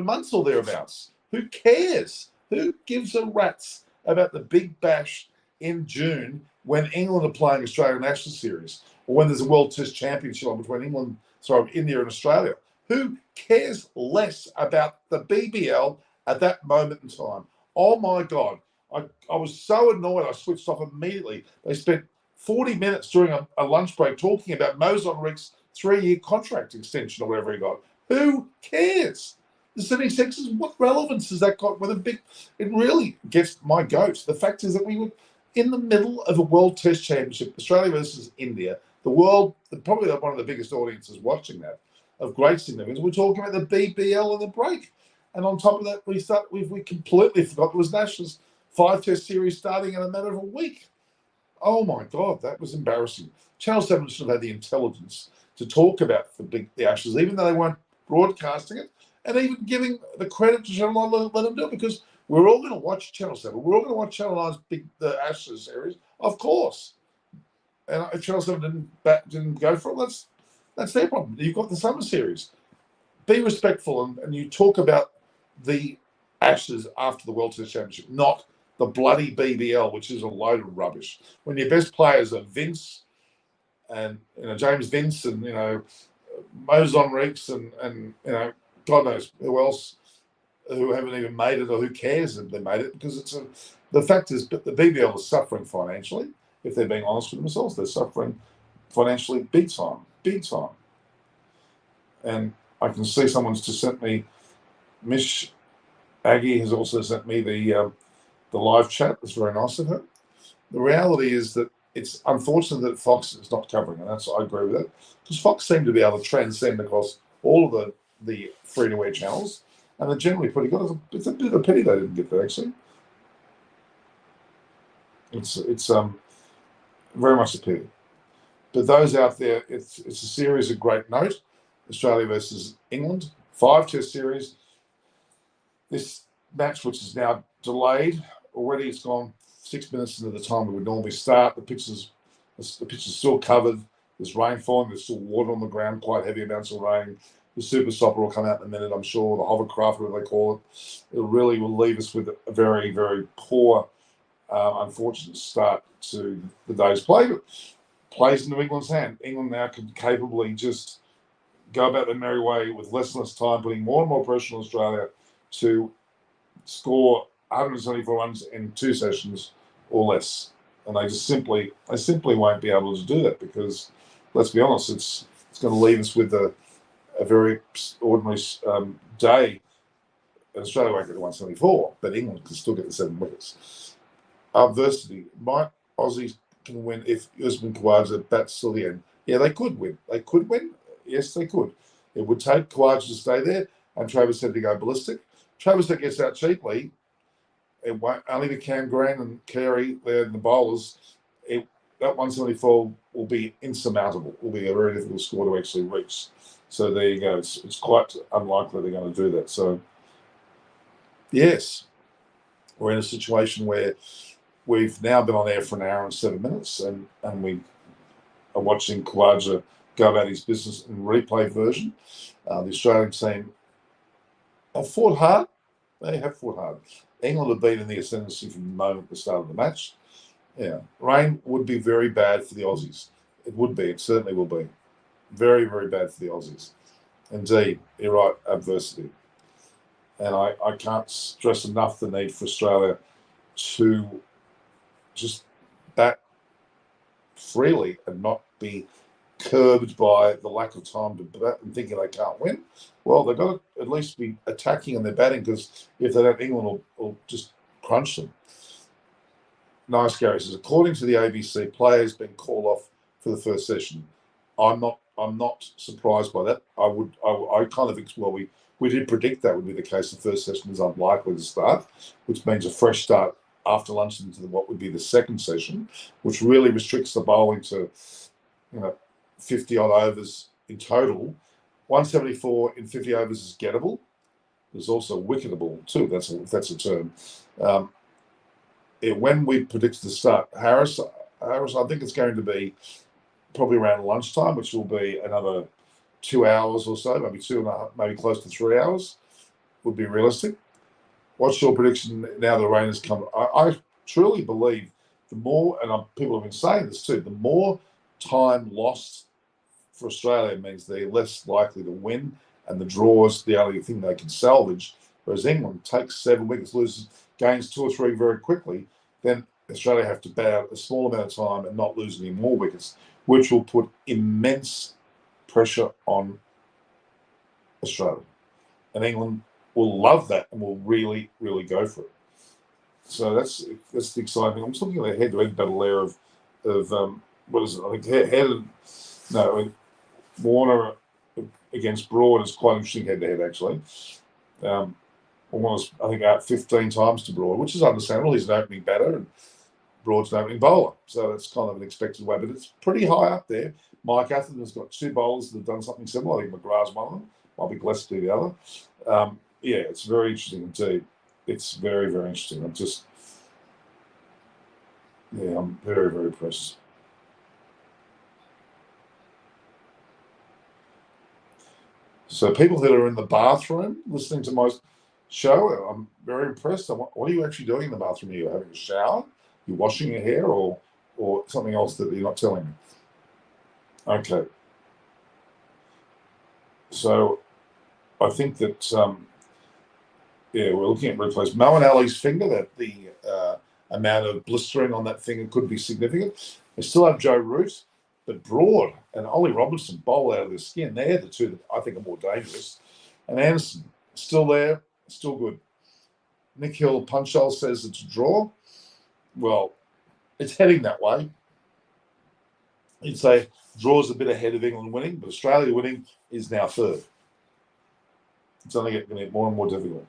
months or thereabouts. Who cares? Who gives a rat's about the Big Bash in June when England are playing Australian National Series, or when there's a World Test Championship on between India and Australia? Who cares less about the BBL at that moment in time? Oh my God. I was so annoyed I switched off immediately. They spent 40 minutes during a lunch break talking about Mozambique's 3-year contract extension or whatever he got. Who cares? The 76ers, what relevance has that got with a big... It really gets my goat. The fact is that we were in the middle of a World Test Championship, Australia versus India. Probably one of the biggest audiences watching that, of great significance. We're talking about the BBL and the break. And on top of that, we completely forgot there was Nationals 5-test series starting in a matter of a week. Oh my God, that was embarrassing. Channel 7 should have had the intelligence to talk about the Ashes, even though they weren't broadcasting it, and even giving the credit to Channel 9, let them do it, because we're all going to watch Channel 7. We're all going to watch Channel 9's the Ashes series, of course. And if Channel 7 didn't go for it, that's their problem. You've got the summer series. Be respectful, and you talk about the Ashes after the World Test Championship, not the bloody BBL, which is a load of rubbish. When your best players are Vince and James Vince and Mozon Reeks and God knows who else who haven't even made it, or who cares if they made it, because the fact is the BBL is suffering financially. If they're being honest with themselves, they're suffering financially big time, big time. And I can see someone's just sent me. Mish Aggie has also sent me the live chat. It's very nice of her. The reality is that it's unfortunate that Fox is not covering, and I agree with that, because Fox seem to be able to transcend across all of the free-to-air channels, and they're generally pretty good. It's a bit of a pity they didn't get that, actually. It's very much a pity. But those out there, it's a series of great note. Australia versus England, 5-test series. This match, which is now delayed, already it's gone 6 minutes into the time it would normally start. The pitch is still covered. There's rain falling. There's still water on the ground, quite heavy amounts of rain. The super stopper will come out in a minute, I'm sure. The hovercraft, whatever they call it. It really will leave us with a very, very poor, unfortunate start to the day's play. But plays in New England's hand. England now can capably just go about their merry way with less and less time, putting more and more pressure on Australia to score 174 runs in 2 sessions or less. And they simply won't be able to do that, because, let's be honest, it's going to leave us with a very ordinary day. And Australia won't get to 174, but England can still get the 7 wickets. Adversity. Might Aussies can win if Usman Khawaja bats till the end? Yeah, they could win. They could win. Yes, they could. It would take Khawaja to stay there and Travis Head to go ballistic. Travis Head gets out cheaply. It won't, only the Cam Green and Carey there in the bowlers. That 174 will be insurmountable. Will be a very difficult score to actually reach. So there you go. It's quite unlikely they're going to do that. So yes, we're in a situation where we've now been on air for an hour and 7 minutes, and we are watching Khawaja go about his business in replay version. The Australian team have fought hard. They have fought hard. England have been in the ascendancy from the moment at the start of the match. Yeah, rain would be very bad for the Aussies. It would be. It certainly will be. Very, very bad for the Aussies. Indeed, you're right, adversity. And I can't stress enough the need for Australia to just bat freely and not be curbed by the lack of time to bat and thinking they can't win. Well, they've got to at least be attacking in their batting, because if they don't, England will just crunch them. Nice, Gary says, according to the ABC, players been called off for the first session. I'm not surprised by that. I kind of, well, we did predict that would be the case. The first session is unlikely to start, which means a fresh start after lunch into what would be the second session, which really restricts the bowling to 50 odd overs in total. 174 in 50 overs is gettable. There's also wicketable too. That's a term. When we predicted the start, Harris, I think it's going to be probably around lunchtime, which will be another 2 hours or so, maybe 2.5, maybe close to 3 hours, would be realistic. What's your prediction now the rain has come? I truly believe the more, and people have been saying this too, the more time lost for Australia means they're less likely to win, and the draws the only thing they can salvage. Whereas England takes 7 wickets, loses, gains 2 or 3 very quickly, then Australia have to bat out a small amount of time and not lose any more wickets, which will put immense pressure on Australia. And England will love that and will really, really go for it. So that's the exciting thing. I'm just looking at a head-to-head battle there of what is it? I think Warner against Broad is quite interesting head-to-head, actually. Almost, I think, out 15 times to Broad, which is understandable. He's an opening batter, and Broad's an opening bowler. So it's kind of an expected way, but it's pretty high up there. Mike Atherton has got 2 bowlers that have done something similar. I think McGrath's one of them. I'll be blessed to do the other. Yeah, it's very interesting indeed. It's very, very interesting. I'm very, very impressed. So people that are in the bathroom listening to my show, I'm very impressed. What are you actually doing in the bathroom? Are you having a shower? You're washing your hair, or something else that you're not telling me? Okay. So I think that we're looking at replace Moeen Ali's finger. That the amount of blistering on that finger could be significant. They still have Joe Root, but Broad and Ollie Robinson bowl out of their skin. They're the two that I think are more dangerous. And Anderson still there, still good. Nick Hill Punchhole says it's a draw. Well, it's heading that way. He'd say draws a bit ahead of England winning, but Australia winning is now third. It's only going to get more and more difficult.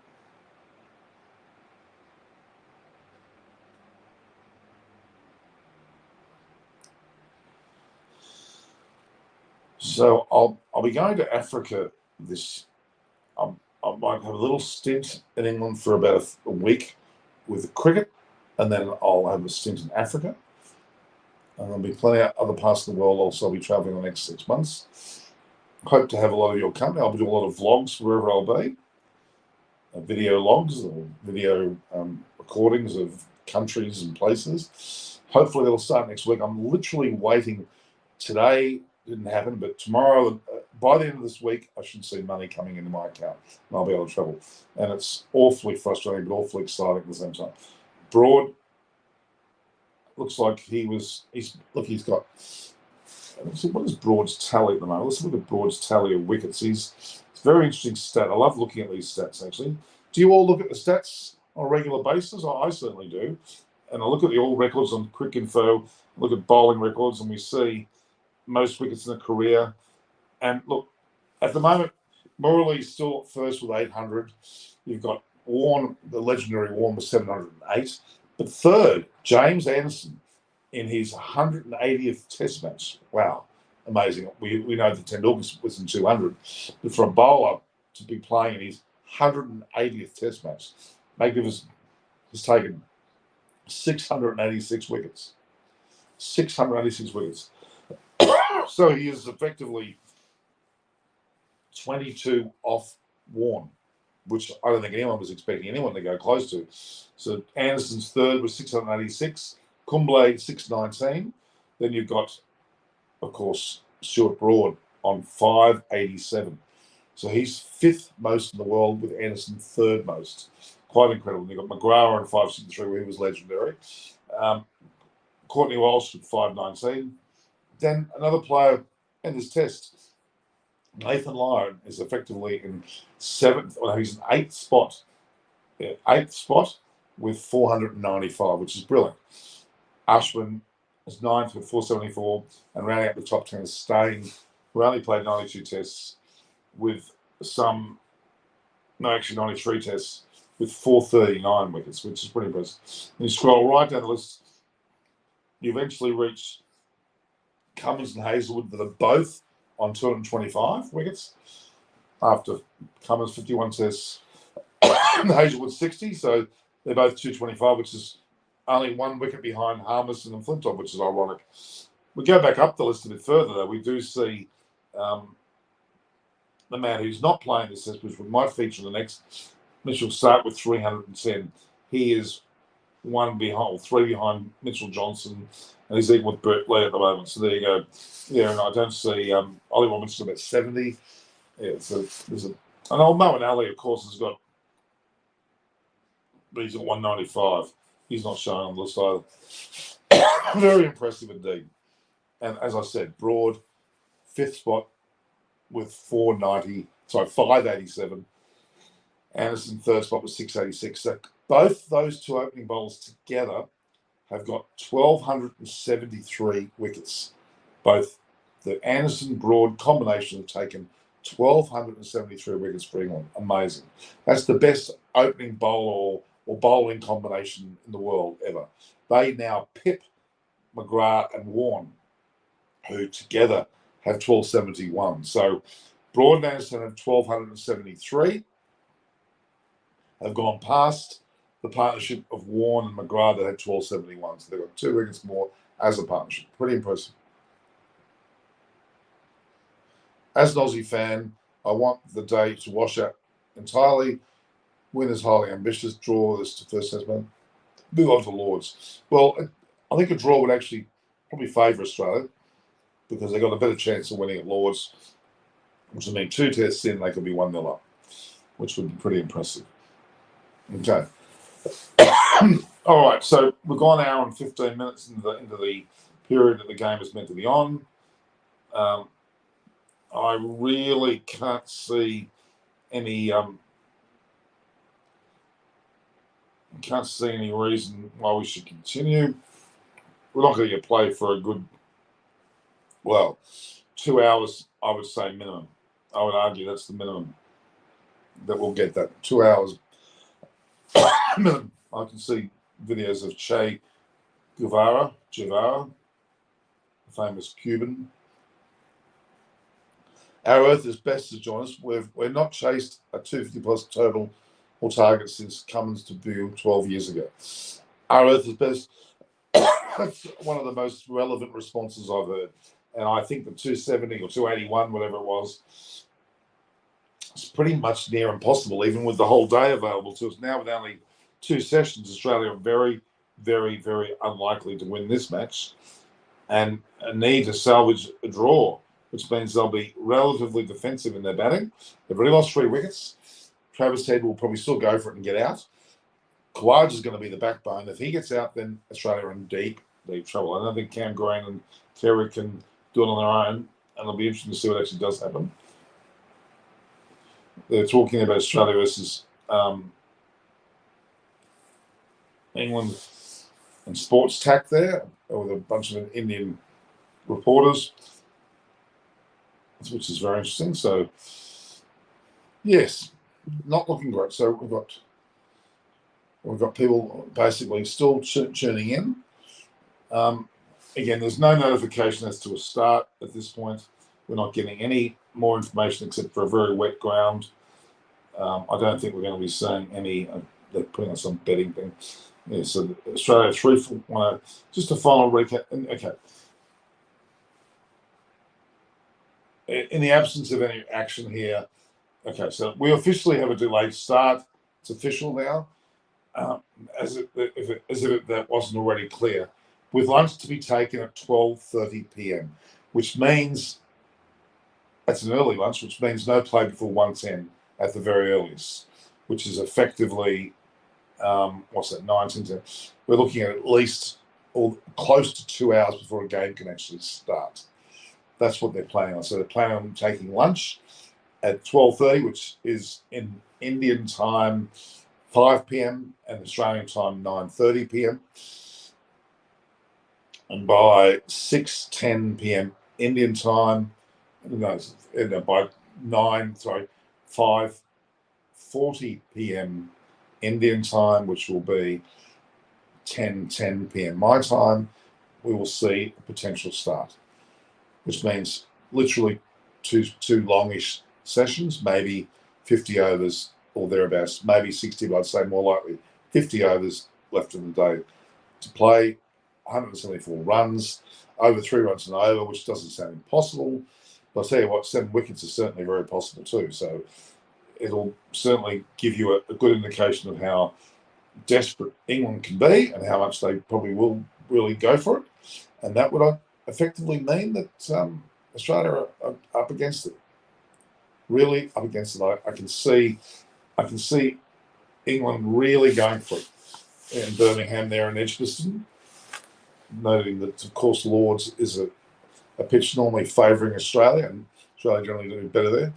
So I'll be going to Africa this. I might have a little stint in England for about a week with cricket, and then I'll have a stint in Africa. And there'll be plenty of other parts of the world also. I'll be traveling the next 6 months. Hope to have a lot of your company. I'll be doing a lot of vlogs wherever I'll be. Video logs or video recordings of countries and places. Hopefully they'll start next week. I'm literally waiting. Today didn't happen, but tomorrow, by the end of this week, I should see money coming into my account and I'll be able to travel. And it's awfully frustrating, but awfully exciting at the same time. Broad looks like he's got. Let's see, what is Broad's tally at the moment? Let's look at Broad's tally of wickets. It's a very interesting stat. I love looking at these stats, actually. Do you all look at the stats on a regular basis? I certainly do. And I look at the all records on Quick Info, look at bowling records, and we see most wickets in a career. And look, at the moment, Morley's still first with 800. You've got Warne, the legendary Warne, with 708. But third, James Anderson in his 180th Test match. Wow, amazing. We know that Tendulkar was in 200. But for a bowler to be playing in his 180th Test match, magnificent. Has taken 686 wickets. 686 wickets. So he is effectively 22 off Warne, which I don't think anyone was expecting anyone to go close to. So Anderson's third was 686, Kumble 619. Then you've got, of course, Stuart Broad on 587. So he's fifth most in the world, with Anderson third most. Quite incredible. And you've got McGrath on 563, where he was legendary. Courtney Walsh at 519. Then another player in this test, Nathan Lyon, is effectively in seventh. Well, he's in eighth spot. Yeah, eighth spot with 495, which is brilliant. Ashwin is ninth with 474, and rounding up the top 10 is Steyn, who only played 92 tests with 93 tests with 439 wickets, which is pretty impressive. And you scroll right down the list, you eventually reach Cummins and Hazelwood, that are both on 225 wickets after Cummins 51 tests and Hazelwood 60. So they're both 225, which is only 1 wicket behind Harmison and Flintoff, which is ironic. We go back up the list a bit further, though. We do see the man who's not playing this test, which we might feature in the next. Mitchell Stark with 310. He is 3 behind Mitchell Johnson, and he's even with Bert Lee at the moment. So there you go. Yeah, and I don't see Ollie Robinson about 70. Yeah, so there's and old Moeen Ali, of course, he's got 195. He's not shown on the list either. Very impressive indeed. And as I said, Broad, fifth spot with 587. Anderson, third spot with 686. So both those two opening bowlers together have got 1,273 wickets. Both the Anderson-Broad combination have taken 1,273 wickets for England. Amazing. That's the best opening bowler or or bowling combination in the world ever. They now pip McGrath and Warne, who together have 1271. So Broad and Anderson have 1273, have gone past the partnership of Warne and McGrath that had 1271. So they've got 2 wickets more as a partnership. Pretty impressive. As an Aussie fan, I want the day to wash out entirely. Win is highly ambitious. Draw this to first test man. Move on to Lords. Well, I think a draw would actually probably favour Australia because they've got a better chance of winning at Lords, which would mean 2 tests in, they could be 1-0 up, which would be pretty impressive. Okay. All right, so we've gone an hour and 15 minutes into the period that the game is meant to be on. I really can't see any reason why we should continue. We're not going to get play for a good, 2 hours, I would say minimum. I would argue that's the minimum that we'll get that. 2 hours minimum. I can see videos of Che Guevara, the famous Cuban. Our Earth is best to join us. We're not chased a 250 plus total or target since Cummins debuted 12 years ago. Our Earth is best. That's one of the most relevant responses I've heard. And I think the 270 or 281, whatever it was, it's pretty much near impossible, even with the whole day available to us. Now with only 2 sessions, Australia are very, very, very unlikely to win this match and need to salvage a draw, which means they'll be relatively defensive in their batting. They've already lost 3 wickets. Travis Head will probably still go for it and get out. Khawaja is going to be the backbone. If he gets out, then Australia are in deep, deep trouble. I don't think Cam Green and Terry can do it on their own, and it'll be interesting to see what actually does happen. They're talking about Australia versus England and Sports Tack there, with a bunch of Indian reporters, which is very interesting. So, yes, not looking great. So we've got people basically still tuning in. Again, there's no notification as to a start at this point. We're not getting any more information except for a very wet ground. I don't think we're going to be seeing any. They're putting on some betting thing. Yeah, so Australia 3-1. Just a final recap. Okay. In the absence of any action here, okay, so we officially have a delayed start. It's official now, as if that wasn't already clear, with lunch to be taken at 12:30 p.m., which means that's an early lunch, which means no play before 1:10 at the very earliest, which is effectively, 9:10. We're looking at least or close to 2 hours before a game can actually start. That's what they're planning on. So they're planning on taking lunch at 12:30, which is in Indian time 5 p.m. and Australian time 9:30 p.m. And by 6:10 p.m. Indian time, by 5:40 p.m. Indian time, which will be 10:10 p.m. my time, we will see a potential start, which means literally two longish sessions, maybe 50 overs or thereabouts, maybe 60, but I'd say more likely 50 overs left in the day to play. 174 runs, over 3 runs an over, which doesn't sound impossible. But I'll tell you what, 7 wickets is certainly very possible too. So it'll certainly give you a good indication of how desperate England can be and how much they probably will really go for it. And that would effectively mean that Australia are up against it. Really up against it. I can see England really going for it in Birmingham there in Edgbaston. Noting that, of course, Lords is a pitch normally favouring Australia, and Australia generally do better there.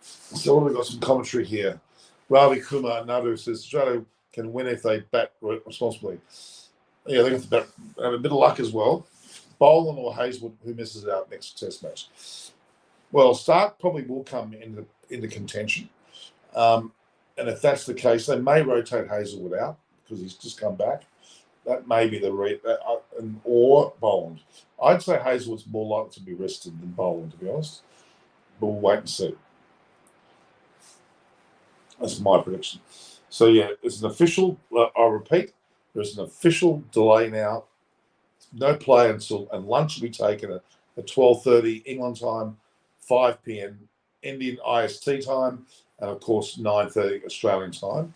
So we've got some commentary here. Ravi Kumar Nadu says Australia can win if they bat responsibly. Yeah, they got to bat, have a bit of luck as well. Boland or Hazelwood, who misses out next Test match. Well, Stark probably will come into contention. And if that's the case, they may rotate Hazelwood out because he's just come back. That may be the or Boland. I'd say Hazelwood's more likely to be rested than Boland, to be honest. But we'll wait and see. That's my prediction. So yeah, it's an official. I'll repeat, there's an official delay now. No play until and lunch will be taken at 12:30 England time, 5 p.m. Indian IST time, and of course 9:30 Australian time.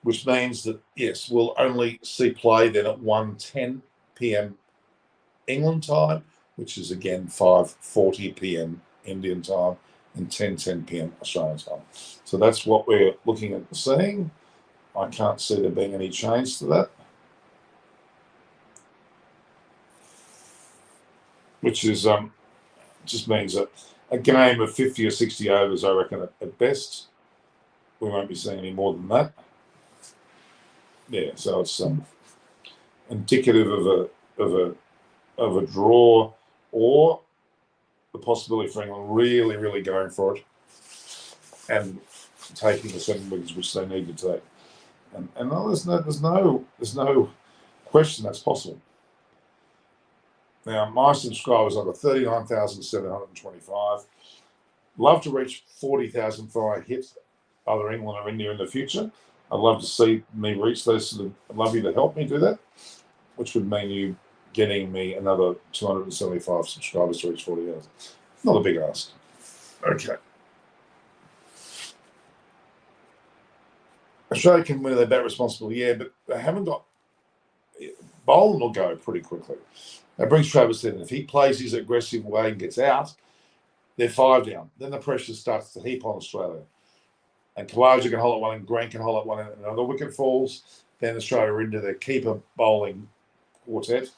Which means that yes, we'll only see play then at 1:10 p.m. England time, which is again 5:40 p.m. Indian time and 10:10 p.m. Australian time. So that's what we're looking at seeing. I can't see there being any change to that, which is just means that a game of 50 or 60 overs, I reckon at best, we won't be seeing any more than that. Yeah, so it's indicative of a draw or the possibility for England really going for it and taking the 7 wickets which they need to take. And there's no question that's possible. Now my subscribers I've got 39,725. Love to reach 40,000 before I hit either England or India in the future. I'd love to see me reach those. I'd love you to help me do that, which would mean you getting me another 275 subscribers to reach 40,000. Not a big ask. Okay. Australia can win their bat responsibly, yeah, but they haven't got. Boland will go pretty quickly. That brings Travis in. If he plays his aggressive way and gets out, they're 5 down. Then the pressure starts to heap on Australia. And Kawaja can hold at one, and Grant can hold at one, and another wicket falls. Then Australia are into their keeper bowling quartet,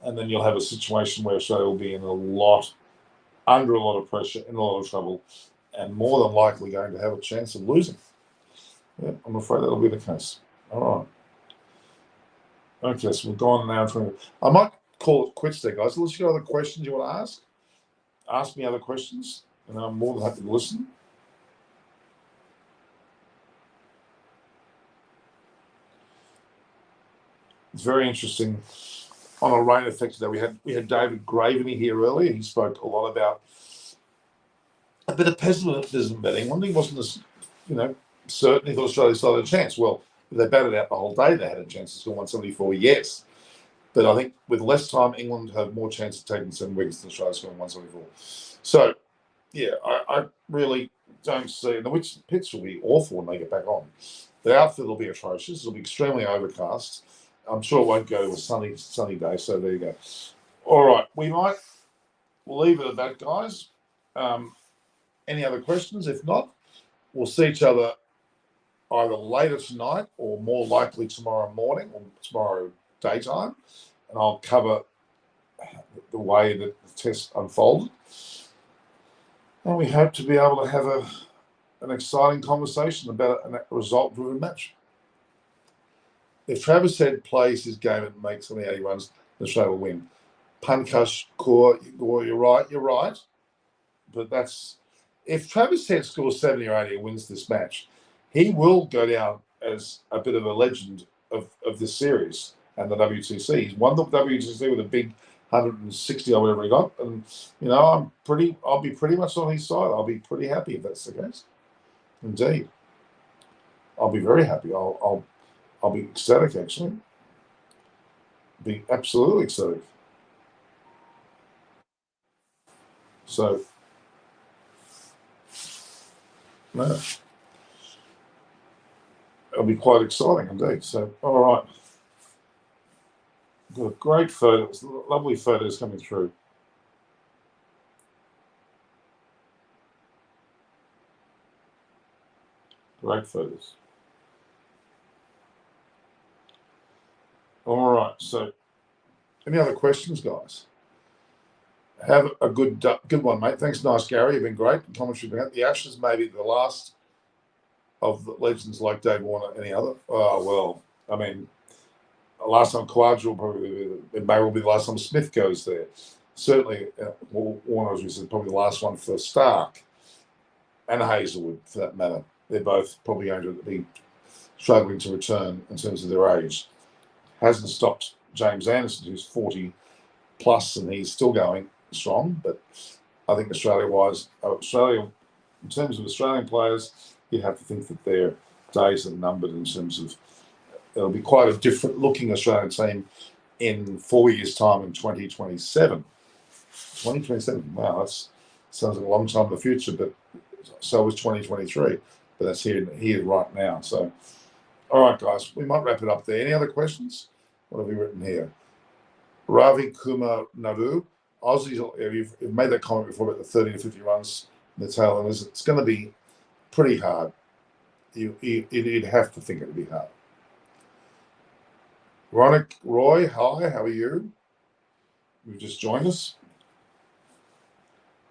and then you'll have a situation where Australia will be under a lot of pressure, in a lot of trouble, and more than likely going to have a chance of losing. Yeah, I'm afraid that'll be the case. All right. Okay, so we've gone now. I might call it quits there, guys. Unless you got other questions you want to ask me other questions, and I'm more than happy to listen. It's very interesting. On a rain effect today, we had David Graveney here earlier. He spoke a lot about a bit of pessimism about England. He wasn't as, certain. He thought Australia still had a chance. Well, if they batted out the whole day, they had a chance to score 174, yes. But I think with less time, England have more chance of taking 7 wickets than Australia scoring 174. So, yeah, I really don't see. And the pitch will be awful when they get back on. The outfield will be atrocious. It'll be extremely overcast. I'm sure it won't go to a sunny day. So there you go. All right, we'll leave it at that, guys. Any other questions? If not, we'll see each other either later tonight or more likely tomorrow morning or tomorrow daytime, and I'll cover the way that the test unfolded. And we hope to be able to have an exciting conversation about a result-driven match. If Travis Head plays his game and makes only 80 runs, the show will win. Pankaj Kaur, you're right. But that's if Travis Head scores 70 or 80 and wins this match, he will go down as a bit of a legend of this series and the WTC. He's won the WTC with a big 160 or whatever he got, and I'll be pretty much on his side. I'll be pretty happy if that's the case. Indeed, I'll be very happy. I'll be ecstatic, actually. Be absolutely ecstatic. So, no, it'll be quite exciting indeed. So, all right. Got great photos, lovely photos coming through. Great photos. All right. So, any other questions, guys? Have a good one, mate. Thanks, nice Gary. You've been great. Commentary about the Ashes, maybe the last of the legends like Dave Warner. Any other? Oh well, I mean, the last time Kawaja will be the last time Smith goes there. Certainly, Warner, as we said, probably the last one for Stark and Hazelwood, for that matter. they're both probably going to be struggling to return in terms of their age. Hasn't stopped James Anderson, who's 40 plus, and he's still going strong. But I think Australia, in terms of Australian players, you have to think that their days are numbered in terms of it'll be quite a different looking Australian team in 4 years' time in 2027. 2027, wow, that sounds like a long time in the future, but so is 2023. But that's here right now. So, all right, guys, we might wrap it up there. Any other questions? What have we written here? Ravi Kumar Nadu, Aussies, you've made that comment before about the 30 to 50 runs in the tail enders. It's going to be pretty hard. You'd have to think it'd be hard. Ronick Roy, hi, how are you? You've just joined us.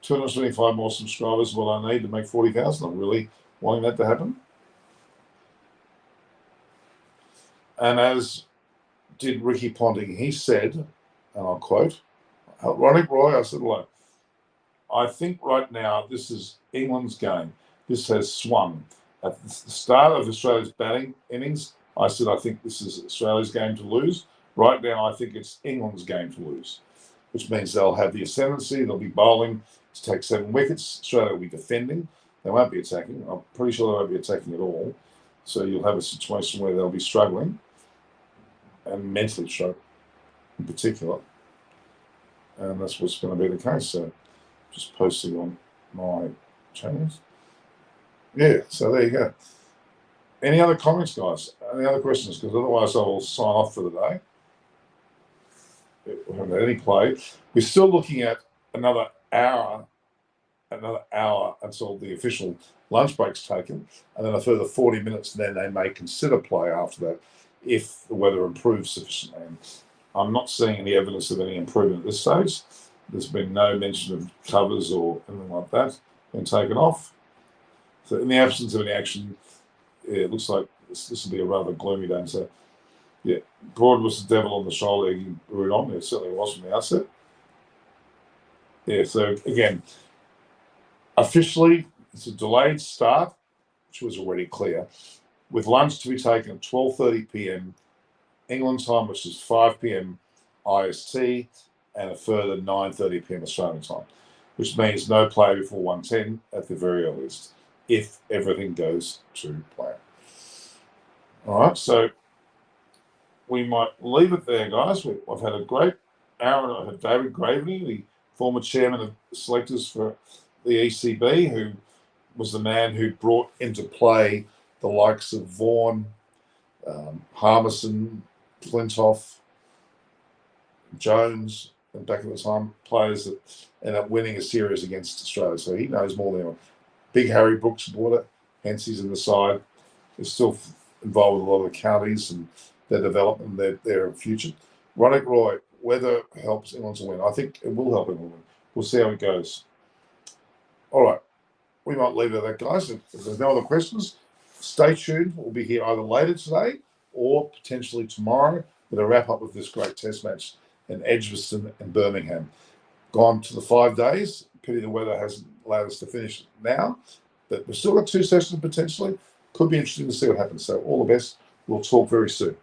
225 more subscribers is what I need to make 40,000. I'm really wanting that to happen. And as did Ricky Ponting, he said, and I'll quote, Ronick Roy, I said, look, I think right now this is England's game. This has swung. At the start of Australia's batting innings, I said, I think this is Australia's game to lose. Right now, I think it's England's game to lose, which means they'll have the ascendancy. They'll be bowling to take 7 wickets. Australia will be defending. They won't be attacking. I'm pretty sure they won't be attacking at all. So you'll have a situation where they'll be struggling and mentally struggling in particular. And that's what's going to be the case. So just posting on my channels. Yeah, so there you go. Any other comments, guys? Any other questions? Because otherwise I will sign off for the day. We haven't had any play. We're still looking at another hour until the official lunch break's taken, and then a further 40 minutes, and then they may consider play after that if the weather improves sufficiently. And I'm not seeing any evidence of any improvement at this stage. There's been no mention of covers or anything like that being taken off. So in the absence of any action, yeah, it looks like this will be a rather gloomy day. So, yeah, Broad was the devil on the shoulder he brewed on. It certainly was from the outset. Yeah, so again, officially, it's a delayed start, which was already clear, with lunch to be taken at 12:30 p.m. England time, which is 5 p.m. IST, and a further 9:30 p.m. Australian time, which means no play before 1:10 at the very earliest, if everything goes to plan. All right, so we might leave it there, guys. I've had a great hour. I've had David Gravely, the former chairman of selectors for the ECB, who was the man who brought into play the likes of Vaughan, Harmison, Flintoff, Jones, and back at the time, players that ended up winning a series against Australia. So he knows more than anyone. Big Harry Brooks supporter, hence he's in the side. He's still involved with a lot of the counties and their development and their future. Ronick Roy, weather helps England to win. I think it will help England win. We'll see how it goes. All right. We might leave it at that, guys. If there's no other questions, stay tuned. We'll be here either later today or potentially tomorrow with a wrap-up of this great test match in Edgbaston and Birmingham. Gone to the 5 days. Pity the weather hasn't allowed us to finish now. But we've still got 2 sessions potentially. Could be interesting to see what happens. So all the best. We'll talk very soon.